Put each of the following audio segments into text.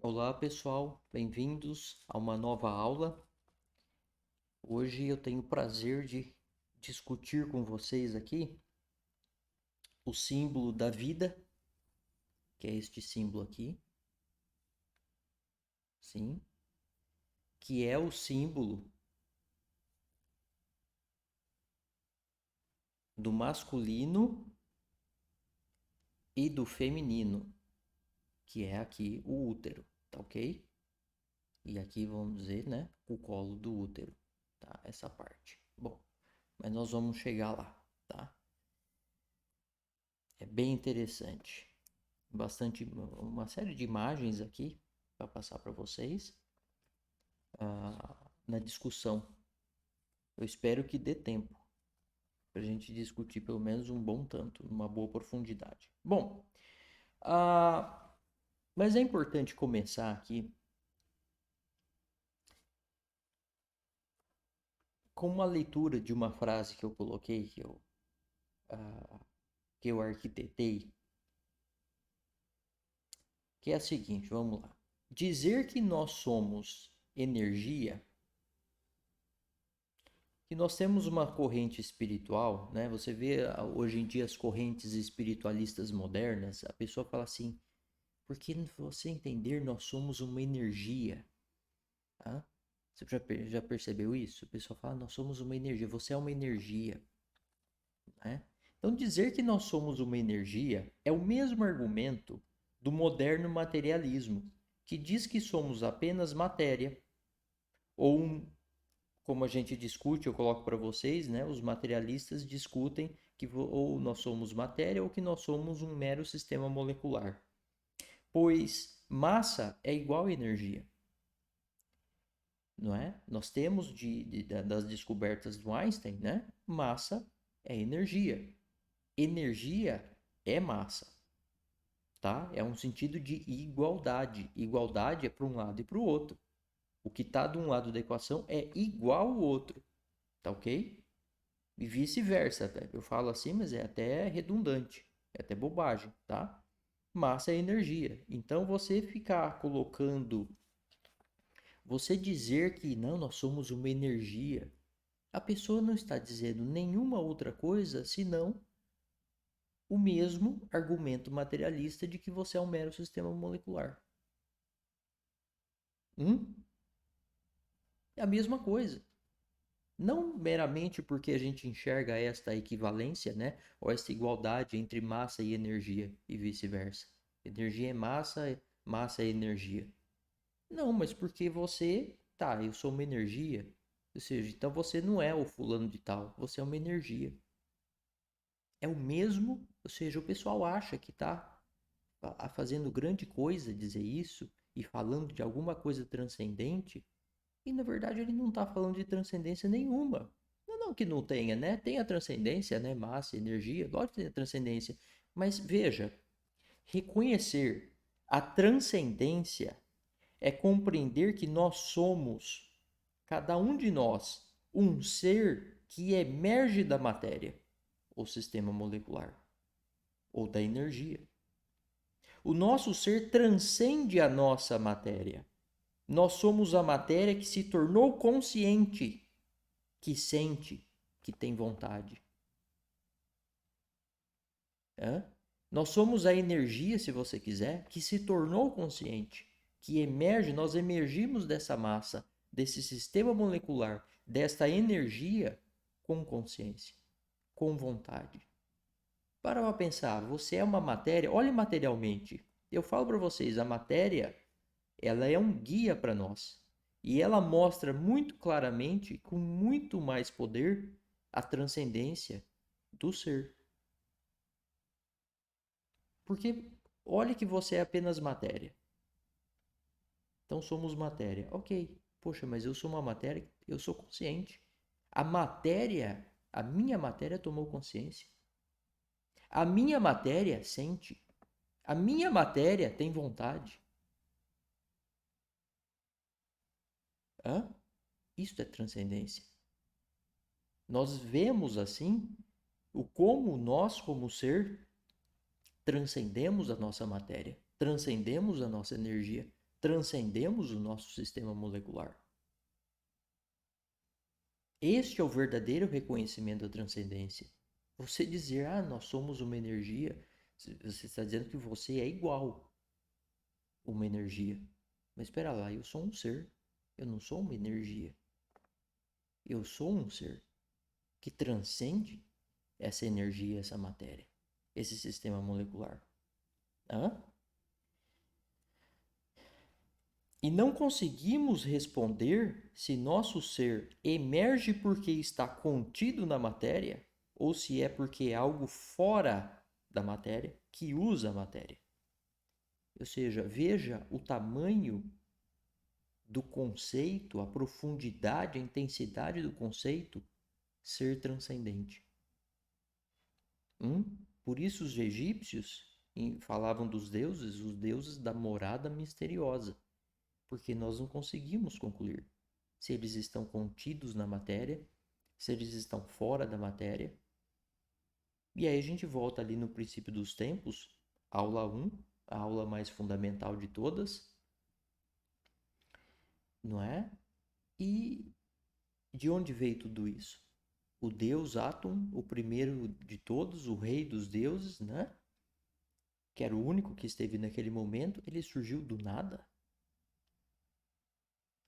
Olá pessoal, bem-vindos a uma nova aula. Hoje eu tenho o prazer de discutir com vocês aqui o símbolo da vida, que é este símbolo aqui, sim, que é o símbolo do masculino e do feminino, que é aqui o útero, tá ok? E aqui vamos dizer, né, o colo do útero, tá? Essa parte. Bom, mas nós vamos chegar lá, tá? É bem interessante. Uma série de imagens aqui para passar para vocês na discussão. Eu espero que dê tempo para a gente discutir pelo menos um bom tanto, uma boa profundidade. Bom, mas é importante começar aqui com uma leitura de uma frase que eu coloquei, que eu arquitetei, que é a seguinte, vamos lá. Dizer que nós somos energia, que nós temos uma corrente espiritual, né? Você vê hoje em dia as correntes espiritualistas modernas, a pessoa fala assim, porque você entender, nós somos uma energia. Tá? Você já percebeu isso? O pessoal fala, nós somos uma energia, você é uma energia. Né? Então, dizer que nós somos uma energia é o mesmo argumento do moderno materialismo, que diz que somos apenas matéria, ou como a gente discute, eu coloco para vocês, né? Os materialistas discutem que ou nós somos matéria ou que nós somos um mero sistema molecular. Pois massa é igual a energia, não é? Nós temos das descobertas do Einstein, né? Massa é energia. Energia é massa, tá? É um sentido de igualdade. Igualdade é para um lado e para o outro. O que está de um lado da equação é igual ao outro, tá ok? E vice-versa. Eu falo assim, mas é até redundante, é até bobagem, tá? Massa é energia. Então você ficar colocando, você dizer que não, nós somos uma energia, a pessoa não está dizendo nenhuma outra coisa senão o mesmo argumento materialista de que você é um mero sistema molecular. É a mesma coisa. Não meramente porque a gente enxerga esta equivalência, né? Ou esta igualdade entre massa e energia e vice-versa. Energia é massa, massa é energia. Não, mas porque você, tá, eu sou uma energia. Ou seja, então você não é o fulano de tal, você é uma energia. É o mesmo, ou seja, o pessoal acha que tá fazendo grande coisa dizer isso e falando de alguma coisa transcendente, e na verdade ele não está falando de transcendência nenhuma. Não, não que não tenha, né? Tem a transcendência, né? Massa, energia, lógico que tem a transcendência. Mas veja, reconhecer a transcendência é compreender que nós somos, cada um de nós, um ser que emerge da matéria, ou sistema molecular, ou da energia. O nosso ser transcende a nossa matéria. Nós somos a matéria que se tornou consciente, que sente, que tem vontade. Hã? Nós somos a energia, se você quiser, que se tornou consciente, que emerge, nós emergimos dessa massa, desse sistema molecular, desta energia com consciência, com vontade. Para pensar, você é uma matéria, olhe materialmente. Eu falo para vocês, a matéria, ela é um guia para nós. E ela mostra muito claramente, com muito mais poder, a transcendência do ser. Porque olhe que você é apenas matéria. Então somos matéria. Ok. Poxa, mas eu sou uma matéria, eu sou consciente. A matéria, a minha matéria tomou consciência. A minha matéria sente. A minha matéria tem vontade. Hã? Isto é transcendência. Nós vemos assim o como nós, como ser, transcendemos a nossa matéria, transcendemos a nossa energia, transcendemos o nosso sistema molecular. Este é o verdadeiro reconhecimento da transcendência. Você dizer, nós somos uma energia, você está dizendo que você é igual a uma energia. Mas espera lá, eu sou um ser. Eu não sou uma energia. Eu sou um ser que transcende essa energia, essa matéria, esse sistema molecular. Hã? E não conseguimos responder se nosso ser emerge porque está contido na matéria ou se é porque é algo fora da matéria que usa a matéria. Ou seja, veja o tamanho do conceito, a profundidade, a intensidade do conceito ser transcendente. Por isso os egípcios falavam dos deuses, os deuses da morada misteriosa, porque nós não conseguimos concluir se eles estão contidos na matéria, se eles estão fora da matéria. E aí a gente volta ali no princípio dos tempos, aula 1, a aula mais fundamental de todas, não é? E de onde veio tudo isso? O deus Atum, o primeiro de todos, o rei dos deuses, né? Que era o único que esteve naquele momento, ele surgiu do nada.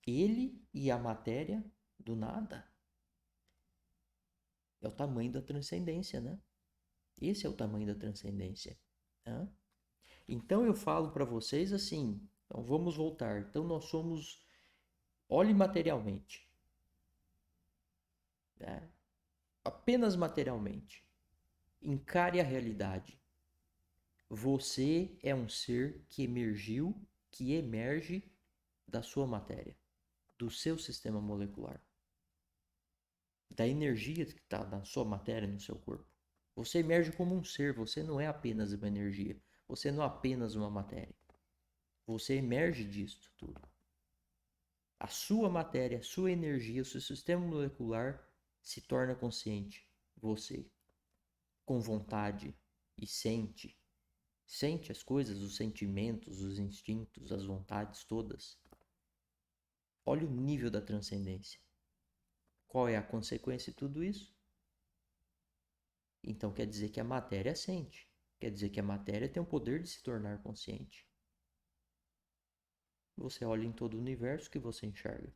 Ele e a matéria do nada. É o tamanho da transcendência, né? Esse é o tamanho da transcendência. Né? Então eu falo para vocês assim, então vamos voltar. Então nós somos, olhe materialmente, né? Apenas materialmente. Encare a realidade. Você é um ser que emergiu, que emerge da sua matéria, do seu sistema molecular, da energia que está na sua matéria, no seu corpo. Você emerge como um ser, você não é apenas uma energia, você não é apenas uma matéria. Você emerge disso tudo. A sua matéria, a sua energia, o seu sistema molecular se torna consciente. Você, com vontade e sente. Sente as coisas, os sentimentos, os instintos, as vontades todas. Olha o nível da transcendência. Qual é a consequência de tudo isso? Então quer dizer que a matéria sente. Quer dizer que a matéria tem o poder de se tornar consciente. Você olha em todo o universo que você enxerga.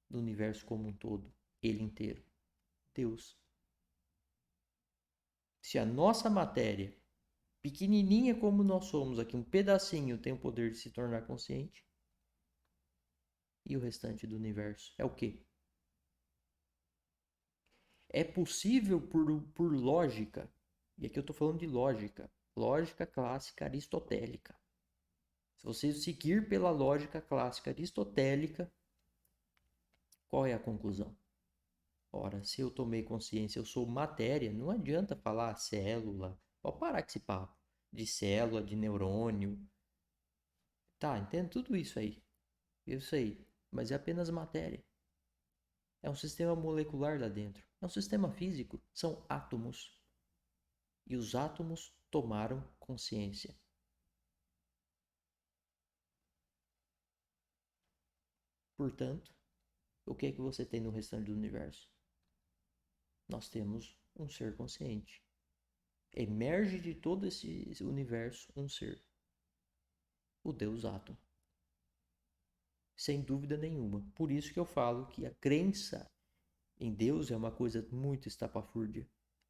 Do universo como um todo, ele inteiro. Deus. Se a nossa matéria, pequenininha como nós somos aqui, um pedacinho, tem o poder de se tornar consciente, e o restante do universo é o quê? É possível por lógica, e aqui eu estou falando de lógica, lógica clássica aristotélica. Se você seguir pela lógica clássica aristotélica, qual é a conclusão? Ora, se eu tomei consciência, eu sou matéria, não adianta falar célula, pode parar com esse papo de célula, de neurônio. Tá, entendo tudo isso aí. Eu sei, mas é apenas matéria. É um sistema molecular lá dentro. É um sistema físico. São átomos. E os átomos tomaram consciência. Portanto, o que é que você tem no restante do universo? Nós temos um ser consciente. Emerge de todo esse universo um ser. O Deus átomo. Sem dúvida nenhuma. Por isso que eu falo que a crença em Deus é uma coisa muito estapafúrdia.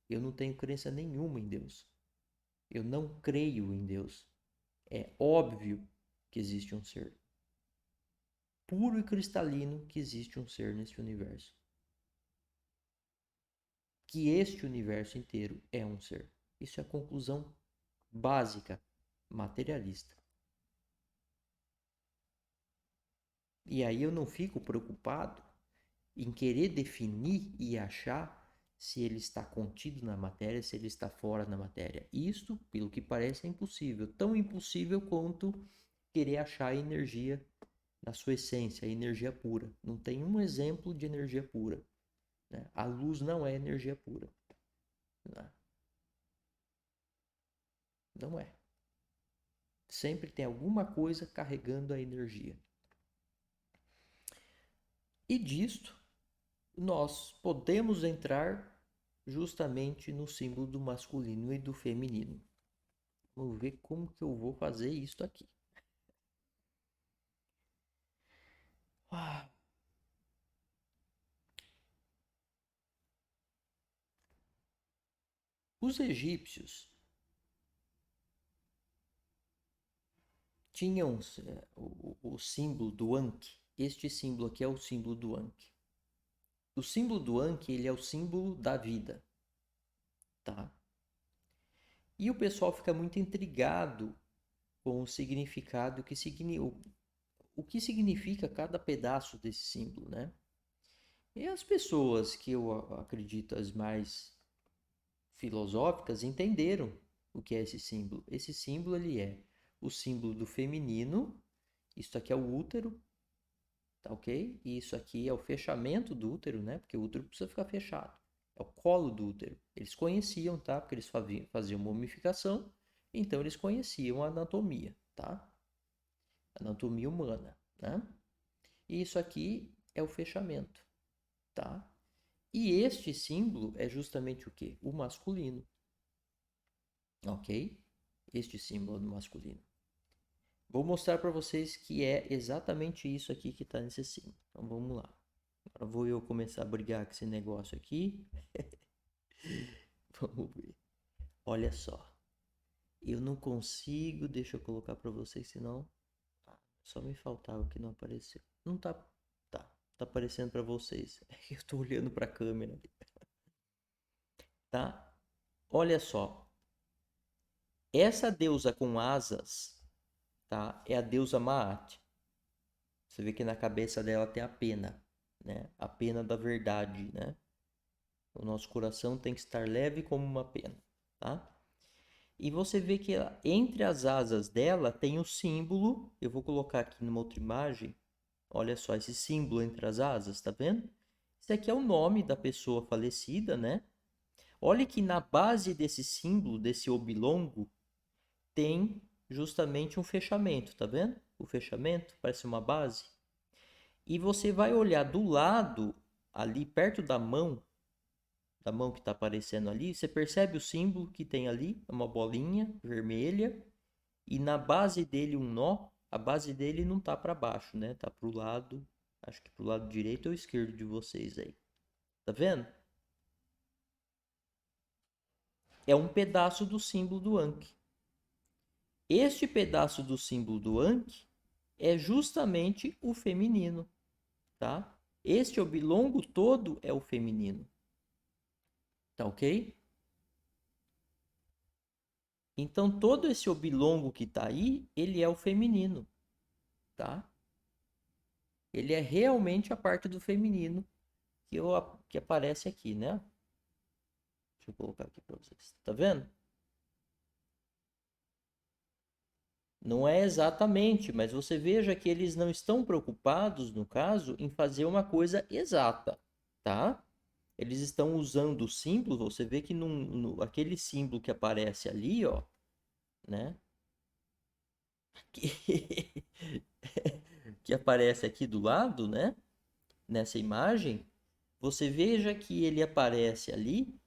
Eu não tenho crença nenhuma em Deus. Eu não creio em Deus. É óbvio que existe um ser. Puro e cristalino que existe um ser neste universo. Que este universo inteiro é um ser. Isso é a conclusão básica, materialista. E aí eu não fico preocupado em querer definir e achar se ele está contido na matéria, se ele está fora da matéria. Isto, pelo que parece, é impossível. Tão impossível quanto querer achar a energia na sua essência, a energia pura. Não tem um exemplo de energia pura. Né? A luz não é energia pura. Não é. Sempre tem alguma coisa carregando a energia. E disto, nós podemos entrar justamente no símbolo do masculino e do feminino. Vamos ver como que eu vou fazer isso aqui. Os egípcios tinham o símbolo do Ankh. Este símbolo aqui é o símbolo do Ankh. O símbolo do Ankh, ele é o símbolo da vida, tá? E o pessoal fica muito intrigado com o significado o que significa cada pedaço desse símbolo, né? E as pessoas que eu acredito as mais filosóficas entenderam o que é esse símbolo. Esse símbolo ele é o símbolo do feminino. Isso aqui é o útero, tá ok? E isso aqui é o fechamento do útero, né? Porque o útero precisa ficar fechado. É o colo do útero. Eles conheciam, tá? Porque eles faziam mumificação, então eles conheciam a anatomia, tá? Anatomia humana, né? E isso aqui é o fechamento, tá? E este símbolo é justamente o quê? O masculino, ok? Este símbolo do masculino. Vou mostrar para vocês que é exatamente isso aqui que está nesse símbolo. Então vamos lá. Agora vou eu começar a brigar com esse negócio aqui. Vamos ver. Olha só. Eu não consigo, deixa eu colocar para vocês, senão só me faltava que não apareceu. Não tá, tá aparecendo para vocês. Eu tô olhando para a câmera, tá? Olha só. Essa deusa com asas, tá? É a deusa Maat. Você vê que na cabeça dela tem a pena, né? A pena da verdade, né? O nosso coração tem que estar leve como uma pena, tá? E você vê que entre as asas dela tem o símbolo. Eu vou colocar aqui numa outra imagem. Olha só esse símbolo entre as asas, tá vendo? Esse aqui é o nome da pessoa falecida, né? Olha que na base desse símbolo, desse oblongo, tem justamente um fechamento, tá vendo? O fechamento parece uma base. E você vai olhar do lado, ali perto da mão que está aparecendo ali, você percebe o símbolo que tem ali, é uma bolinha vermelha, e na base dele um nó. A base dele não tá para baixo, né? Tá pro lado, acho que pro lado direito ou esquerdo de vocês aí. Tá vendo? É um pedaço do símbolo do Ankh. Este pedaço do símbolo do Ankh é justamente o feminino, tá? Este oblongo todo é o feminino. Tá ok? Então, todo esse oblongo que está aí, ele é o feminino, tá? Ele é realmente a parte do feminino que aparece aqui, né? Deixa eu colocar aqui para vocês. Tá vendo? Não é exatamente, mas você veja que eles não estão preocupados, no caso, em fazer uma coisa exata, tá? Eles estão usando o símbolo, você vê que aquele símbolo que aparece ali, ó, né? Que, que aparece aqui do lado, né? Nessa imagem, você veja que ele aparece ali,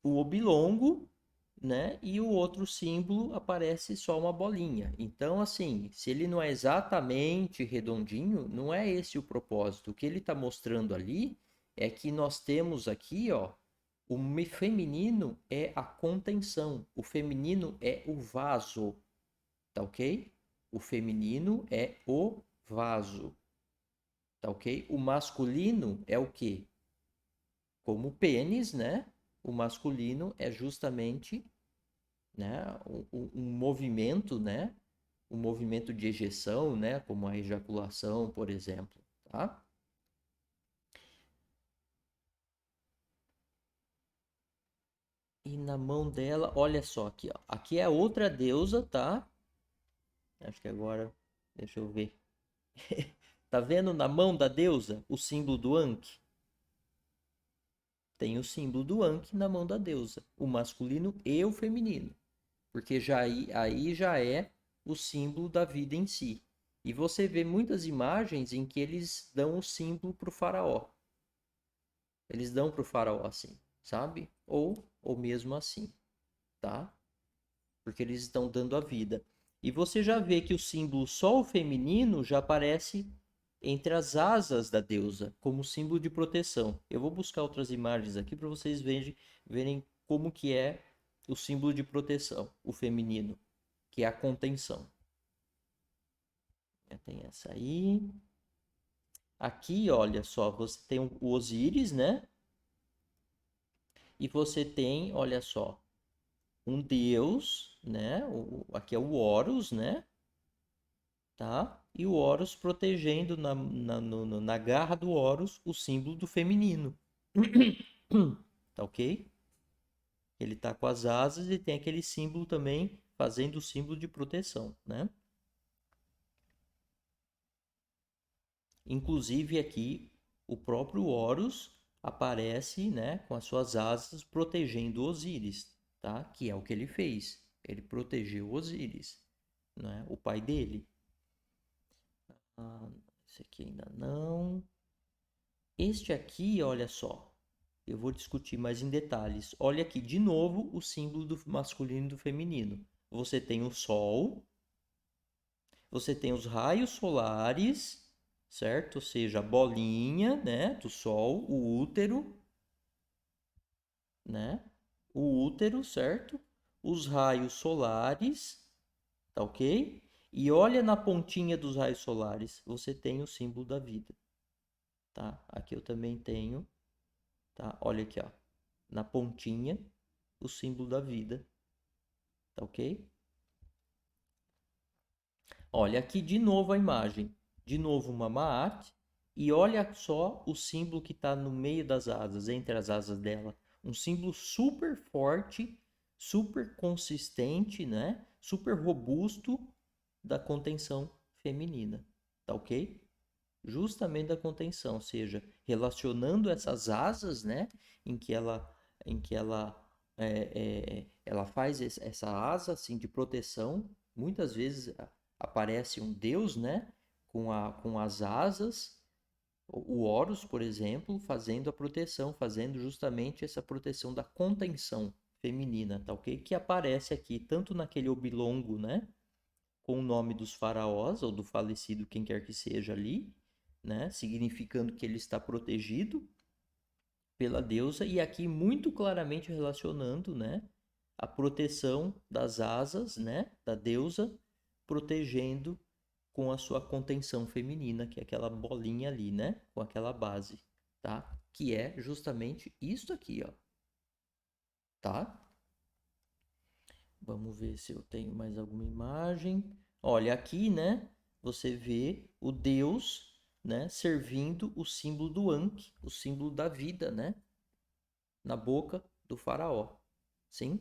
o oblongo, né? E o outro símbolo aparece só uma bolinha. Então, assim, se ele não é exatamente redondinho, não é esse o propósito. O que ele está mostrando ali é que nós temos aqui, ó, o feminino é a contenção, o feminino é o vaso, tá ok? O feminino é o vaso, tá ok? O masculino é o quê? Como o pênis, né? O masculino é justamente, né, um movimento, né? Um movimento de ejeção, né? Como a ejaculação, por exemplo, tá? E na mão dela, olha só aqui, ó. Aqui é outra deusa, tá? Acho que agora, deixa eu ver. Tá vendo na mão da deusa o símbolo do Ankh? Tem o símbolo do Ankh na mão da deusa, o masculino e o feminino. Porque já aí já é o símbolo da vida em si. E você vê muitas imagens em que eles dão o símbolo para o faraó. Eles dão para o faraó assim, sabe? Ou mesmo assim, tá? Porque eles estão dando a vida. E você já vê que o símbolo sol feminino já aparece entre as asas da deusa, como símbolo de proteção. Eu vou buscar outras imagens aqui para vocês verem como que é o símbolo de proteção, o feminino, que é a contenção. Tem essa aí. Aqui, olha só, você tem o Osíris, né? E você tem, olha só, um deus, né? Aqui é o Horus, né? Tá? E o Horus protegendo na garra do Horus o símbolo do feminino. Tá ok? Ele tá com as asas e tem aquele símbolo também fazendo o símbolo de proteção, né? Inclusive aqui o próprio Horus aparece, né, com as suas asas protegendo Osíris, tá? Que é o que ele fez. Ele protegeu Osíris, né? O pai dele. Esse aqui ainda não. Este aqui, olha só. Eu vou discutir mais em detalhes. Olha aqui, de novo, o símbolo do masculino e do feminino. Você tem o Sol, você tem os raios solares, certo? Ou seja, a bolinha, né, do Sol, o útero, né? O útero, certo? Os raios solares, tá ok? E olha na pontinha dos raios solares, você tem o símbolo da vida, tá? Aqui eu também tenho, tá? Olha aqui, ó, na pontinha, o símbolo da vida, tá ok? Olha aqui de novo a imagem, de novo uma Maat, e olha só o símbolo que está no meio das asas, entre as asas dela. Um símbolo super forte, super consistente, né? Super robusto da contenção feminina, tá ok? Justamente da contenção, ou seja, relacionando essas asas, né? Em que ela faz essa asa assim de proteção. Muitas vezes aparece um deus, né? Com as asas, o Horus, por exemplo, fazendo a proteção, fazendo justamente essa proteção da contenção feminina, tá ok? Que aparece aqui tanto naquele oblongo, né? Com o nome dos faraós ou do falecido, quem quer que seja ali, né? Significando que ele está protegido pela deusa, e aqui muito claramente relacionando, né, a proteção das asas, né, da deusa, protegendo com a sua contenção feminina, que é aquela bolinha ali, né, com aquela base, tá? Que é justamente isso aqui, ó, tá? Vamos ver se eu tenho mais alguma imagem. Olha aqui, né? Você vê o Deus, né, servindo o símbolo do Ankh, o símbolo da vida, né, na boca do faraó. Sim?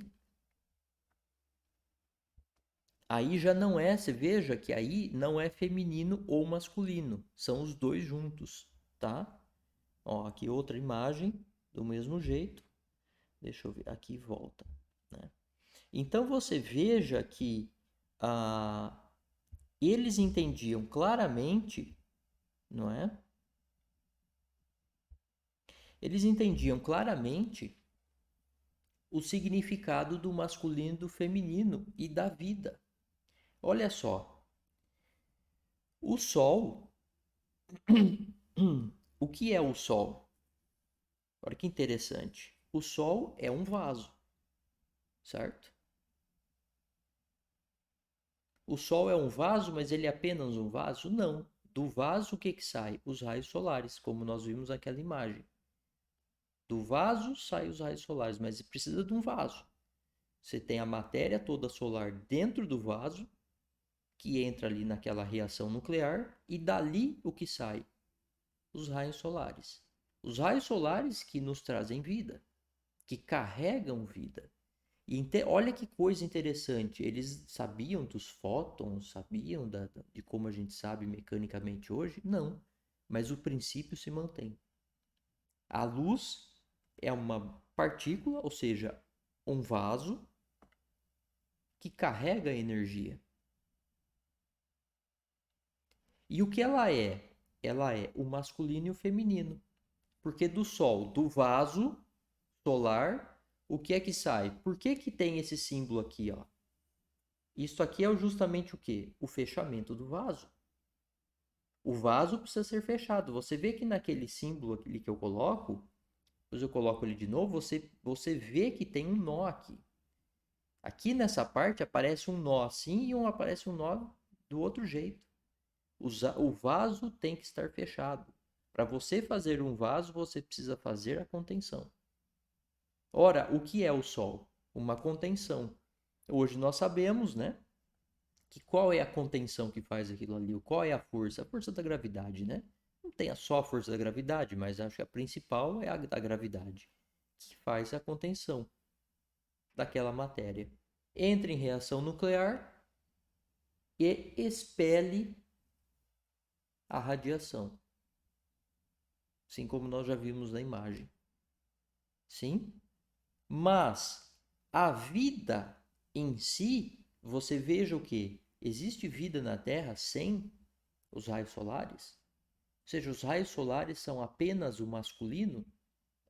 Aí já não é, você veja que aí não é feminino ou masculino, são os dois juntos, tá? Ó, aqui outra imagem do mesmo jeito. Deixa eu ver, aqui volta, né? Então você veja que ah, eles entendiam claramente, não é? Eles entendiam claramente o significado do masculino e do feminino e da vida. Olha só, o sol, o que é o sol? Olha que interessante. O sol é um vaso, certo? O sol é um vaso, mas ele é apenas um vaso? Não. Do vaso o que que sai? Os raios solares, como nós vimos naquela imagem. Do vaso saem os raios solares, mas precisa de um vaso. Você tem a matéria toda solar dentro do vaso, que entra ali naquela reação nuclear, e dali o que sai? Os raios solares. Os raios solares que nos trazem vida, que carregam vida. E olha que coisa interessante, eles sabiam dos fótons, sabiam de como a gente sabe mecanicamente hoje? Não, mas o princípio se mantém. A luz é uma partícula, ou seja, um vaso que carrega energia. E o que ela é? Ela é o masculino e o feminino. Porque do Sol, do vaso solar, o que é que sai? Por que que tem esse símbolo aqui, ó? Isso aqui é justamente o quê? O fechamento do vaso. O vaso precisa ser fechado. Você vê que naquele símbolo ali que eu coloco, depois eu coloco ele de novo, você vê que tem um nó aqui. Aqui nessa parte aparece um nó assim e aparece um nó do outro jeito. O vaso tem que estar fechado. Para você fazer um vaso, você precisa fazer a contenção. Ora, o que é o Sol? Uma contenção. Hoje nós sabemos, né, que qual é a contenção que faz aquilo ali? Qual é a força? A força da gravidade, né? Não tem só a força da gravidade, mas acho que a principal é a da gravidade, que faz a contenção daquela matéria. Entra em reação nuclear e expele a radiação, assim como nós já vimos na imagem. Sim? Mas a vida em si, você veja o que? Existe vida na Terra sem os raios solares? Ou seja, os raios solares são apenas o masculino?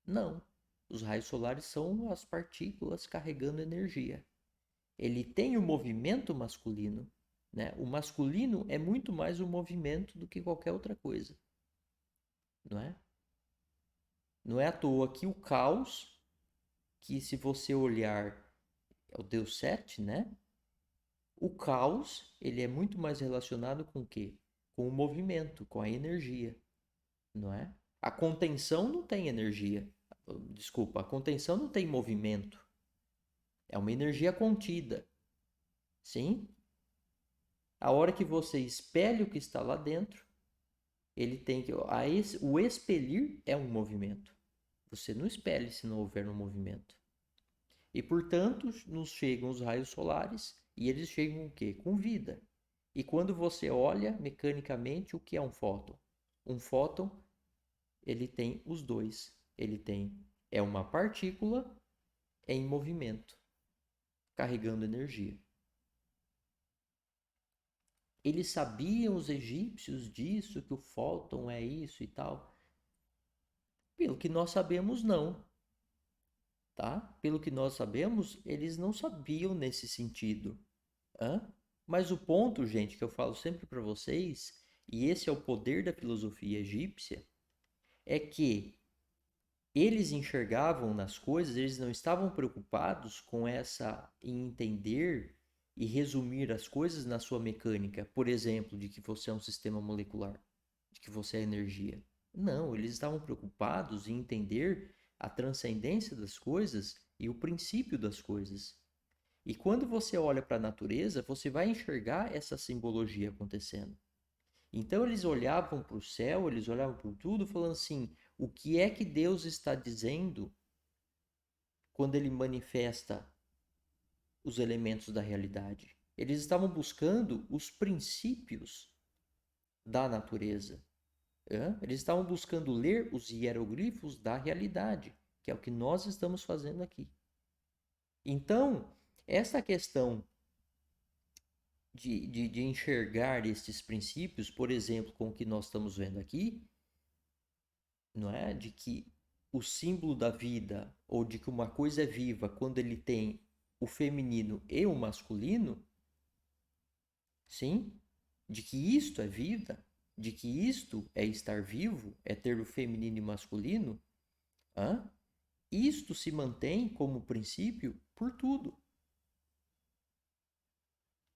Não. Os raios solares são as partículas carregando energia. Ele tem o movimento masculino, né? O masculino é muito mais o movimento do que qualquer outra coisa, não é? Não é à toa que o caos, que se você olhar é o Deus Sete, né? O caos, ele é muito mais relacionado com o quê? Com o movimento, com a energia, não é? A contenção não tem energia. Desculpa, a contenção não tem movimento. É uma energia contida. Sim? A hora que você expele o que está lá dentro, ele tem que. O expelir é um movimento. Você não expele se não houver um movimento. E, portanto, nos chegam os raios solares e eles chegam o quê? Com vida. E quando você olha mecanicamente, o que é um fóton? Um fóton, ele tem os dois. Ele tem, é uma partícula em movimento, carregando energia. Eles sabiam, os egípcios, disso, que o fóton é isso e tal? Pelo que nós sabemos, não. Tá? Pelo que nós sabemos, eles não sabiam nesse sentido. Hã? Mas o ponto, gente, que eu falo sempre para vocês, e esse é o poder da filosofia egípcia, é que eles enxergavam nas coisas, eles não estavam preocupados com essa em entender e resumir as coisas na sua mecânica, por exemplo, de que você é um sistema molecular, de que você é energia. Não, eles estavam preocupados em entender a transcendência das coisas e o princípio das coisas. E quando você olha para a natureza, você vai enxergar essa simbologia acontecendo. Então eles olhavam para o céu, eles olhavam para tudo, falando assim: o que é que Deus está dizendo quando ele manifesta os elementos da realidade? Eles estavam buscando os princípios da natureza. Eles estavam buscando ler os hieroglifos da realidade, que é o que nós estamos fazendo aqui. Então, essa questão de enxergar estes princípios, por exemplo, com o que nós estamos vendo aqui, não é? De que o símbolo da vida, ou de que uma coisa é viva quando ele tem o feminino e o masculino, sim? De que isto é vida, de que isto é estar vivo, é ter o feminino e o masculino, isto se mantém como princípio por tudo.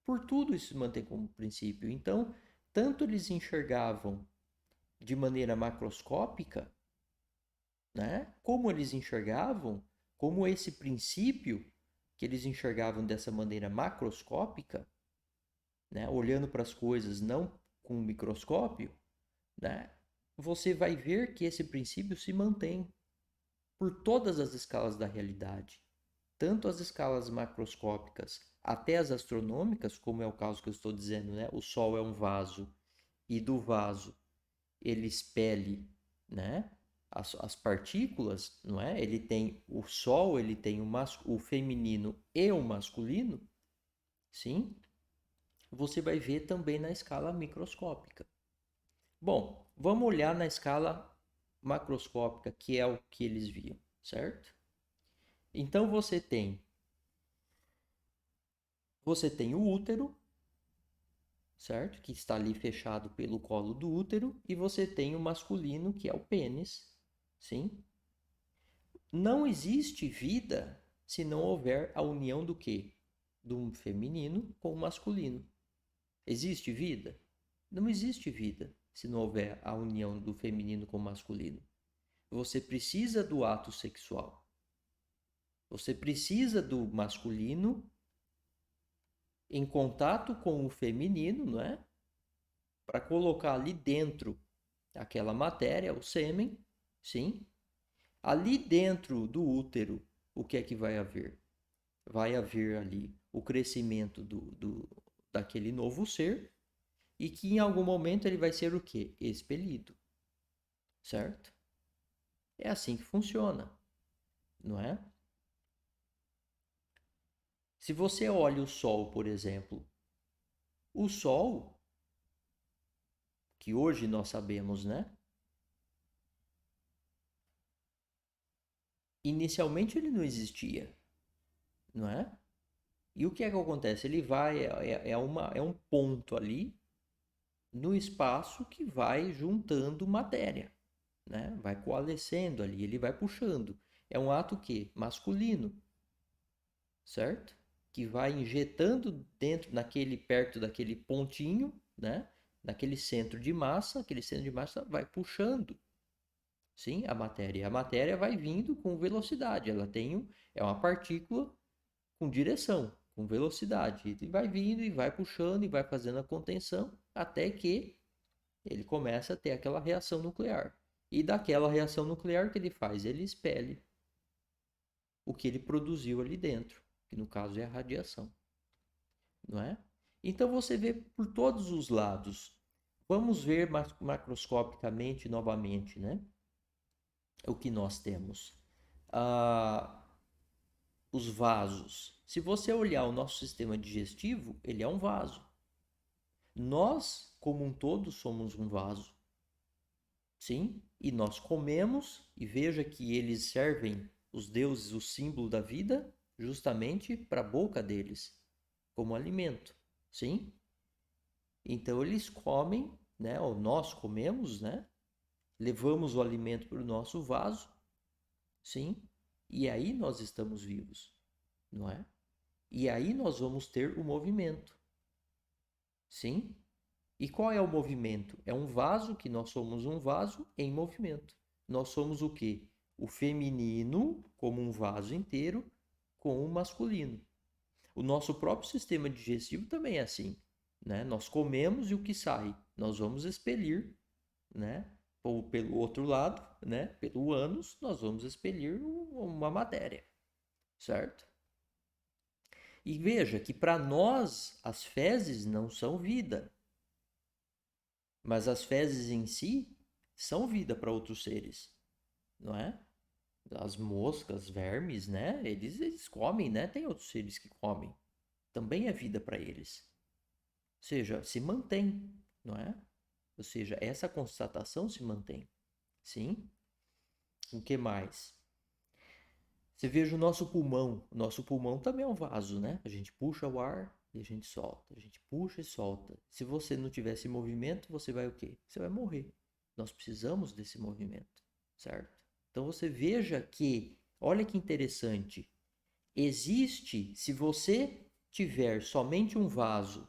Por tudo isso se mantém como princípio. Então, tanto eles enxergavam de maneira macroscópica, né? Como eles enxergavam, como esse princípio que eles enxergavam dessa maneira macroscópica, né? Olhando para as coisas não com um microscópio, né? Você vai ver que esse princípio se mantém por todas as escalas da realidade, tanto as escalas macroscópicas até as astronômicas, como é o caso que eu estou dizendo, né? O Sol é um vaso e do vaso ele expele, né? As partículas, não é? Ele tem o Sol, ele tem o feminino e o masculino, sim? Você vai ver também na escala microscópica. Bom, vamos olhar na escala macroscópica, que é o que eles viam, certo? Então você tem o útero, certo? Que está ali fechado pelo colo do útero, e você tem o masculino, que é o pênis, sim? Não existe vida se não houver a união do quê? Do feminino com o masculino. Existe vida? Não existe vida se não houver a união do feminino com o masculino. Você precisa do ato sexual. Você precisa do masculino em contato com o feminino, não é? Para colocar ali dentro aquela matéria, o sêmen, sim. Ali dentro do útero, o que é que vai haver? Vai haver ali o crescimento daquele novo ser e que em algum momento ele vai ser o quê? Expelido, certo? É assim que funciona, não é? Se você olha o Sol, por exemplo, o Sol, que hoje nós sabemos, né? Inicialmente ele não existia, não é? E o que é que acontece? Ele vai, é um ponto ali no espaço que vai juntando matéria, né? Vai coalescendo ali, ele vai puxando. É um ato que masculino, certo? Que vai injetando dentro naquele perto daquele pontinho, né? Naquele centro de massa, aquele centro de massa vai puxando, sim, a matéria. A matéria vai vindo com velocidade. Ela é uma partícula com direção, com velocidade. E vai vindo e vai puxando e vai fazendo a contenção até que ele começa a ter aquela reação nuclear. E daquela reação nuclear que ele faz? Ele expele o que ele produziu ali dentro, que no caso é a radiação, não é? Então você vê por todos os lados. Vamos ver macroscopicamente novamente, né? O que nós temos. Ah, os vasos. Se você olhar o nosso sistema digestivo, ele é um vaso. Nós, como um todo, somos um vaso. Sim, e nós comemos, e veja que eles servem, os deuses, o símbolo da vida, justamente para a boca deles, como alimento. Sim? Então eles comem, né? Ou nós comemos, né? Levamos o alimento para o nosso vaso, sim? E aí nós estamos vivos, não é? E aí nós vamos ter o movimento, sim? E qual é o movimento? É um vaso, que nós somos um vaso em movimento. Nós somos o quê? O feminino, como um vaso inteiro, com o masculino. O nosso próprio sistema digestivo também é assim, né? Nós comemos e o que sai? Nós vamos expelir, né? Ou pelo outro lado, né? Pelo ânus, nós vamos expelir uma matéria, certo? E veja que para nós as fezes não são vida, mas as fezes em si são vida para outros seres, não é? As moscas, vermes, né? Eles comem, né? Tem outros seres que comem. Também é vida para eles. Ou seja, se mantém, não é? Ou seja, essa constatação se mantém. Sim? O que mais? Você veja o nosso pulmão. O nosso pulmão também é um vaso, né? A gente puxa o ar e a gente solta. A gente puxa e solta. Se você não tivesse movimento, você vai o quê? Você vai morrer. Nós precisamos desse movimento, certo? Então você veja que, olha que interessante, existe, se você tiver somente um vaso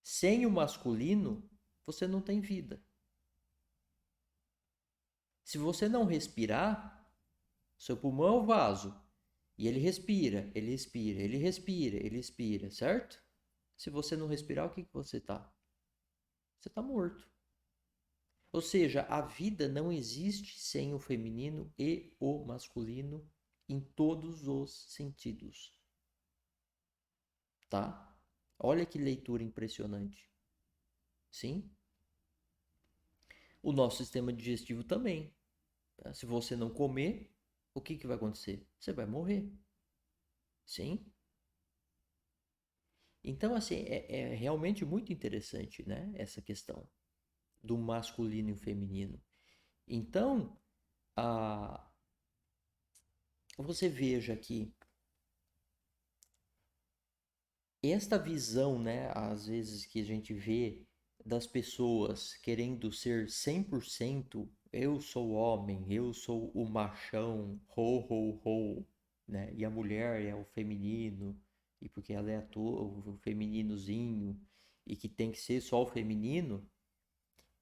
sem o masculino, você não tem vida. Se você não respirar, seu pulmão é o vaso. E ele respira, ele respira, ele respira, ele respira, certo? Se você não respirar, o que você tá? Você tá morto. Ou seja, a vida não existe sem o feminino e o masculino em todos os sentidos, tá? Olha que leitura impressionante. Sim? O nosso sistema digestivo também. Tá? Se você não comer, o que vai acontecer? Você vai morrer. Sim? Então, assim, é realmente muito interessante, né? Essa questão. do masculino e o feminino. Então, você veja que esta visão, né, às vezes que a gente vê das pessoas querendo ser 100%, eu sou homem, eu sou o machão, ho, ho, ho, né? E a mulher é o feminino, e porque ela é o femininozinho, e que tem que ser só o feminino,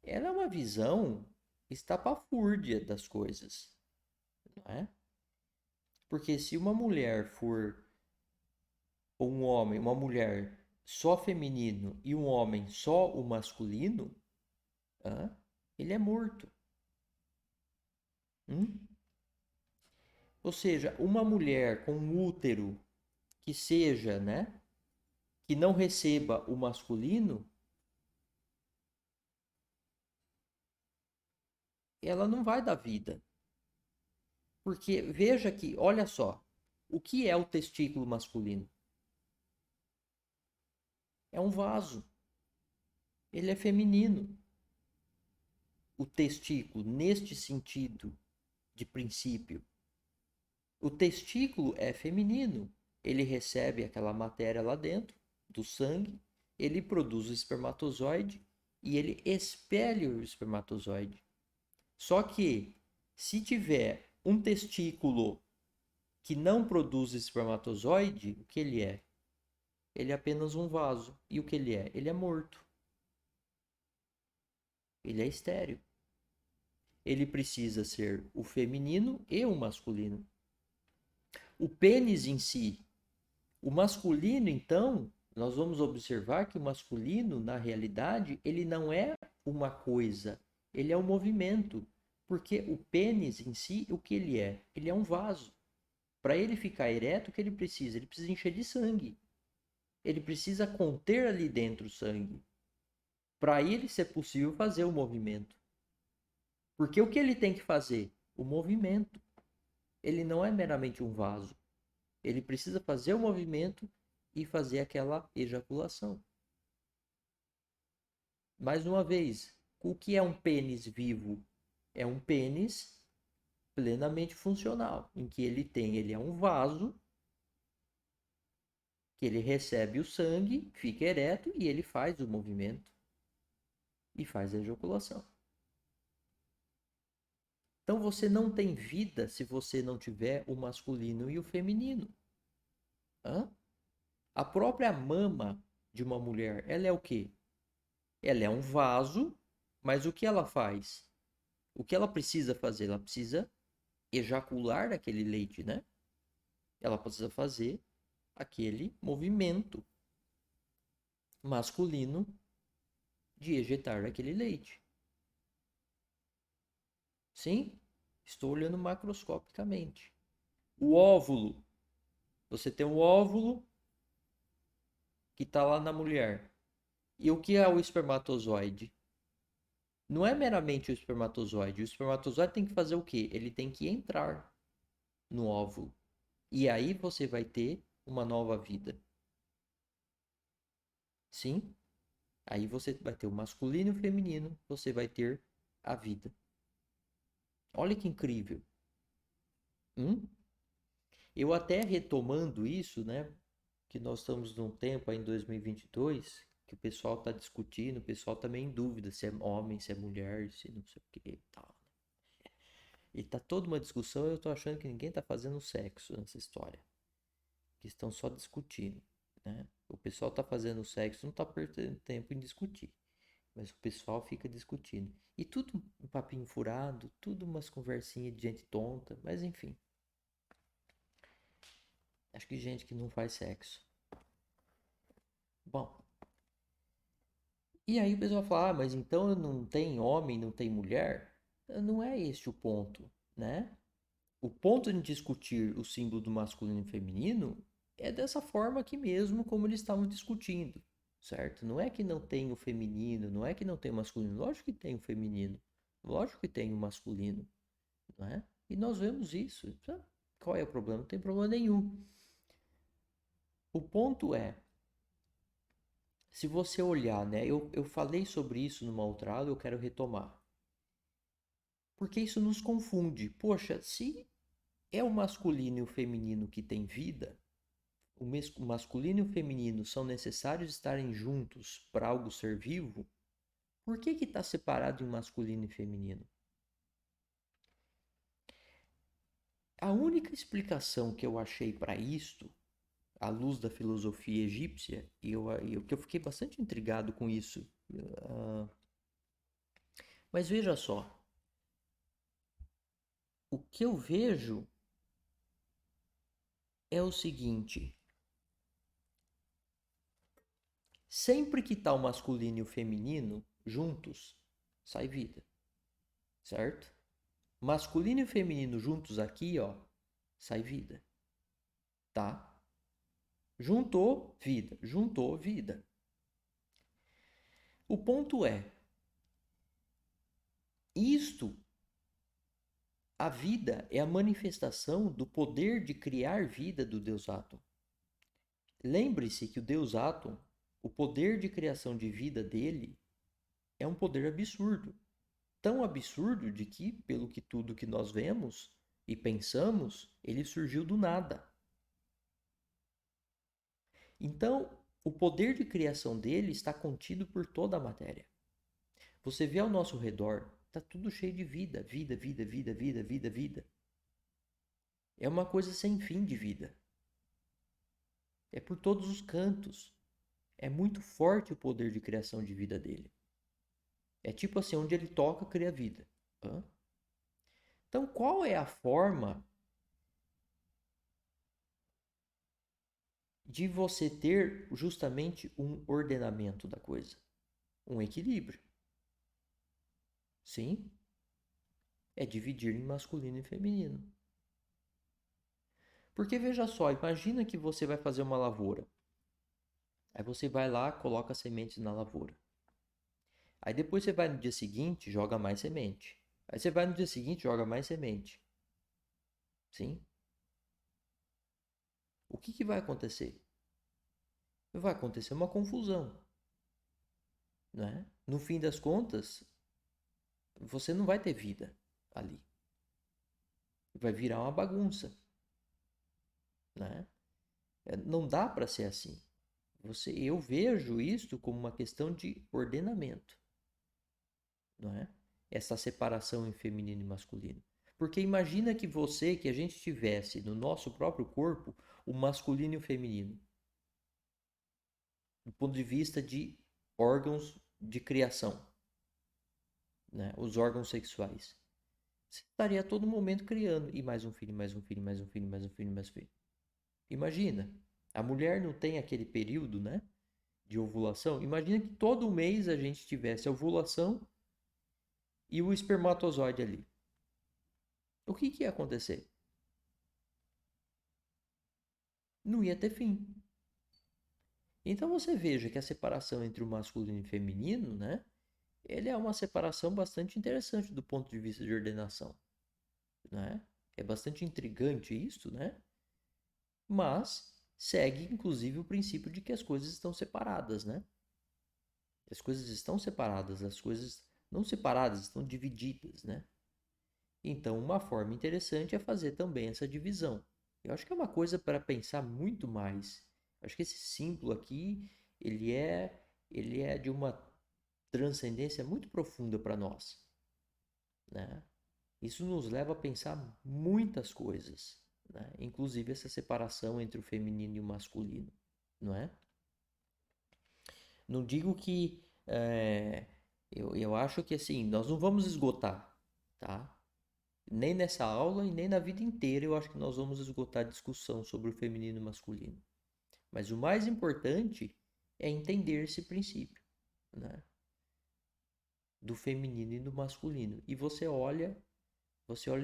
ela é uma visão estapafúrdia das coisas, não é? Porque se uma mulher for ou um homem, uma mulher só feminino e um homem só o masculino, ah, ele é morto. Hum? Ou seja, uma mulher com um útero que seja, né, que não receba o masculino, ela não vai dar vida. Porque veja que, olha só, o que é o testículo masculino? É um vaso. Ele é feminino. O testículo, neste sentido de princípio. O testículo é feminino. Ele recebe aquela matéria lá dentro do sangue, ele produz o espermatozoide e ele expele o espermatozoide. Só que se tiver um testículo que não produz espermatozoide, o que ele é? Ele é apenas um vaso. E o que ele é? Ele é morto. Ele é estéril. Ele precisa ser o feminino e o masculino. O pênis em si, o masculino, então, nós vamos observar que o masculino, na realidade, ele não é uma coisa, ele é um movimento. Porque o pênis em si, o que ele é? Ele é um vaso. Para ele ficar ereto, o que ele precisa? Ele precisa encher de sangue. Ele precisa conter ali dentro o sangue. Para ele ser possível fazer o movimento. Porque o que ele tem que fazer? O movimento. Ele não é meramente um vaso. Ele precisa fazer o movimento e fazer aquela ejaculação. Mais uma vez, o que é um pênis vivo? É um pênis plenamente funcional, em que ele é um vaso, que ele recebe o sangue, fica ereto e ele faz o movimento e faz a ejaculação. Então você não tem vida se você não tiver o masculino e o feminino. Hã? A própria mama de uma mulher, ela é o quê? Ela é um vaso, mas o que ela faz? O que ela precisa fazer? Ela precisa ejacular aquele leite, né? Ela precisa fazer aquele movimento masculino de ejetar aquele leite. Sim? Estou olhando macroscopicamente. O óvulo. Você tem um óvulo que está lá na mulher. E o que é o espermatozoide? Não é meramente o espermatozoide. O espermatozoide tem que fazer o quê? Ele tem que entrar no óvulo. E aí você vai ter uma nova vida. Sim? Aí você vai ter o masculino e o feminino. Você vai ter a vida. Olha que incrível. Hum? Eu até retomando isso, né? Que nós estamos num tempo aí em 2022 que o pessoal está discutindo, o pessoal está meio em dúvida se é homem, se é mulher, se não sei o que e tal. E tá toda uma discussão e eu tô achando que ninguém tá fazendo sexo nessa história. Que estão só discutindo, né? O pessoal tá fazendo sexo, não tá perdendo tempo em discutir. Mas o pessoal fica discutindo. E tudo um papinho furado, tudo umas conversinhas de gente tonta, mas enfim. Acho que gente que não faz sexo. Bom, e aí o pessoal fala, ah, mas então não tem homem, não tem mulher? Não é este o ponto, né? O ponto de discutir o símbolo do masculino e feminino é dessa forma aqui mesmo, como eles estavam discutindo, certo? Não é que não tem o feminino, não é que não tem o masculino. Lógico que tem o feminino, lógico que tem o masculino, não é? E nós vemos isso. Qual é o problema? Não tem problema nenhum. O ponto é, se você olhar, né? Eu falei sobre isso numa outra aula, eu quero retomar. Porque isso nos confunde. Poxa, se é o masculino e o feminino que tem vida, o masculino e o feminino são necessários estarem juntos para algo ser vivo, por que está separado em masculino e feminino? A única explicação que eu achei para isto, à luz da filosofia egípcia, que eu fiquei bastante intrigado com isso. ah, mas veja só, o que eu vejo é o seguinte: sempre que está o masculino e o feminino juntos, sai vida, certo? Masculino e feminino juntos aqui, ó, sai vida, tá? Juntou vida, juntou vida. O ponto é, isto, a vida é a manifestação do poder de criar vida do Deus Átomo. Lembre-se que o Deus Átomo, o poder de criação de vida dele é um poder absurdo. Tão absurdo de que, pelo que tudo que nós vemos e pensamos, ele surgiu do nada. Então, o poder de criação dele está contido por toda a matéria. Você vê ao nosso redor, está tudo cheio de vida, vida, vida, vida, vida, vida, vida. É uma coisa sem fim de vida. É por todos os cantos. É muito forte o poder de criação de vida dele. É tipo assim, onde ele toca, cria vida. Hã? Então, qual é a forma de você ter justamente um ordenamento da coisa? Um equilíbrio. Sim, é dividir em masculino e feminino. Porque veja só, imagina que você vai fazer uma lavoura. Aí você vai lá, coloca sementes na lavoura. Aí depois você vai no dia seguinte, joga mais semente. Aí você vai no dia seguinte, joga mais semente. Sim? O que vai acontecer? Vai acontecer uma confusão, né? No fim das contas, você não vai ter vida ali. Vai virar uma bagunça, né? Não dá para ser assim. Eu vejo isto como uma questão de ordenamento, não é? Essa separação em feminino e masculino. Porque imagina que a gente tivesse no nosso próprio corpo o masculino e o feminino, do ponto de vista de órgãos de criação, né? Os órgãos sexuais. Você estaria a todo momento criando, e mais um filho, mais um filho, mais um filho, mais um filho, mais um filho. Imagina, a mulher não tem aquele período, né, de ovulação. Imagina que todo mês a gente tivesse a ovulação e o espermatozoide ali. O que ia acontecer? Não ia ter fim. Então você veja que a separação entre o masculino e o feminino, né, ele é uma separação bastante interessante do ponto de vista de ordenação, né? É bastante intrigante isso, né? Mas segue inclusive o princípio de que as coisas estão separadas, né? As coisas estão separadas, as coisas não separadas, estão divididas, né? Então, uma forma interessante é fazer também essa divisão. Eu acho que é uma coisa para pensar muito mais. Eu acho que esse símbolo aqui, ele é de uma transcendência muito profunda para nós, né? Isso nos leva a pensar muitas coisas, né? Inclusive essa separação entre o feminino e o masculino, não é? Não digo que eu acho que assim, nós não vamos esgotar, tá? Nem nessa aula e nem na vida inteira eu acho que nós vamos esgotar a discussão sobre o feminino e o masculino. Mas o mais importante é entender esse princípio, né? Do feminino e do masculino. E você olha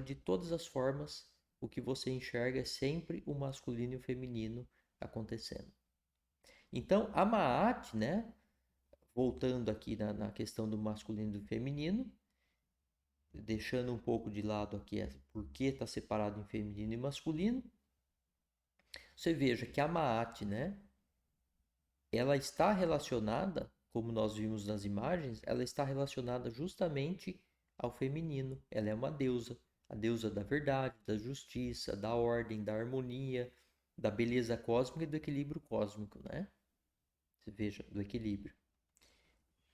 de todas as formas, o que você enxerga é sempre o masculino e o feminino acontecendo. Então, a Maat, né? Voltando aqui na questão do masculino e do feminino, deixando um pouco de lado aqui por que está separado em feminino e masculino, você veja que a Maat, né, ela está relacionada, como nós vimos nas imagens, ela está relacionada justamente ao feminino. Ela é uma deusa, a deusa da verdade, da justiça, da ordem, da harmonia, da beleza cósmica e do equilíbrio cósmico, né? Você veja, do equilíbrio.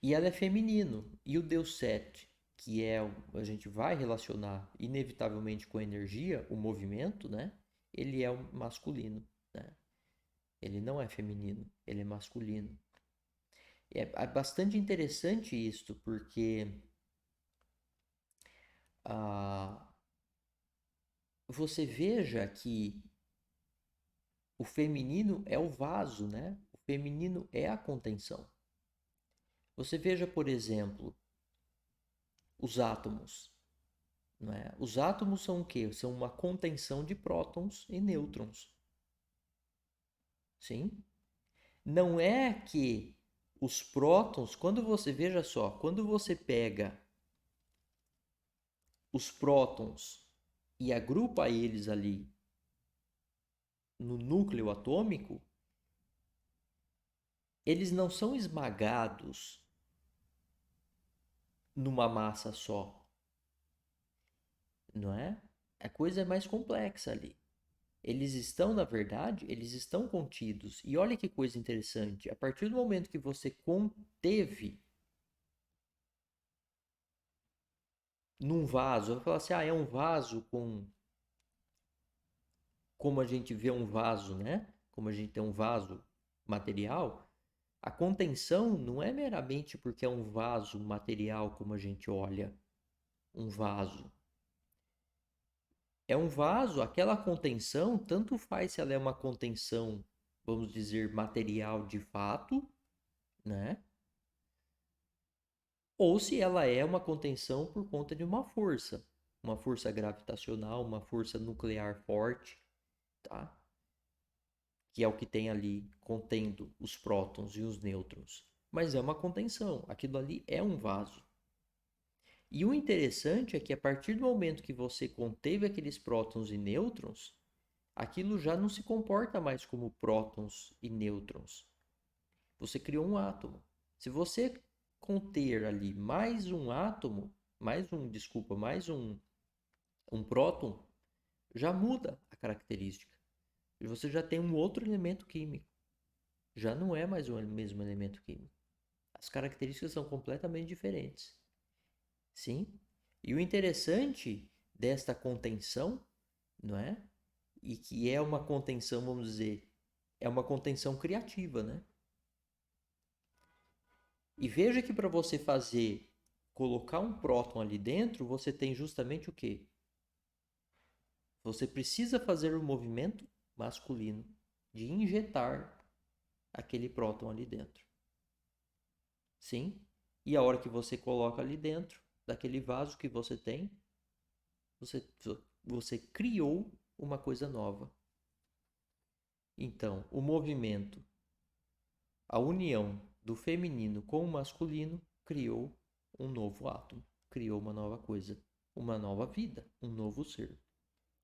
E ela é feminino. E o deus Set, que é, a gente vai relacionar inevitavelmente com a energia, o movimento, né? Ele é um masculino, né? Ele não é feminino, ele é masculino. É bastante interessante isto, porque você veja que o feminino é o vaso, né? O feminino é a contenção. Você veja, por exemplo, os átomos. Não é? Os átomos são o quê? São uma contenção de prótons e nêutrons. Sim? Não é que os prótons, quando você, veja só, quando você pega os prótons e agrupa eles ali no núcleo atômico, eles não são esmagados numa massa só, não é? A coisa é mais complexa ali. Eles estão, na verdade, eles estão contidos. E olha que coisa interessante, a partir do momento que você conteve num vaso, eu vou falar assim, é um vaso com, como a gente vê um vaso, né? Como a gente tem um vaso material, a contenção não é meramente porque é um vaso material como a gente olha um vaso. É um vaso, aquela contenção, tanto faz se ela é uma contenção, vamos dizer, material de fato, né? Ou se ela é uma contenção por conta de uma força gravitacional, uma força nuclear forte, tá? Que é o que tem ali contendo os prótons e os nêutrons. Mas é uma contenção, aquilo ali é um vaso. E o interessante é que a partir do momento que você conteve aqueles prótons e nêutrons, aquilo já não se comporta mais como prótons e nêutrons. Você criou um átomo. Se você conter ali mais um átomo, mais um próton, já muda a característica. Você já tem um outro elemento químico. Já não é mais o mesmo elemento químico. As características são completamente diferentes. Sim? E o interessante desta contenção, não é? E que é uma contenção, vamos dizer, é uma contenção criativa, né? E veja que para você colocar um próton ali dentro, você tem justamente o quê? Você precisa fazer o movimento masculino de injetar aquele próton ali dentro. Sim? E a hora que você coloca ali dentro daquele vaso que você tem, você, você criou uma coisa nova. Então, o movimento, a união do feminino com o masculino criou um novo átomo, criou uma nova coisa, uma nova vida, um novo ser.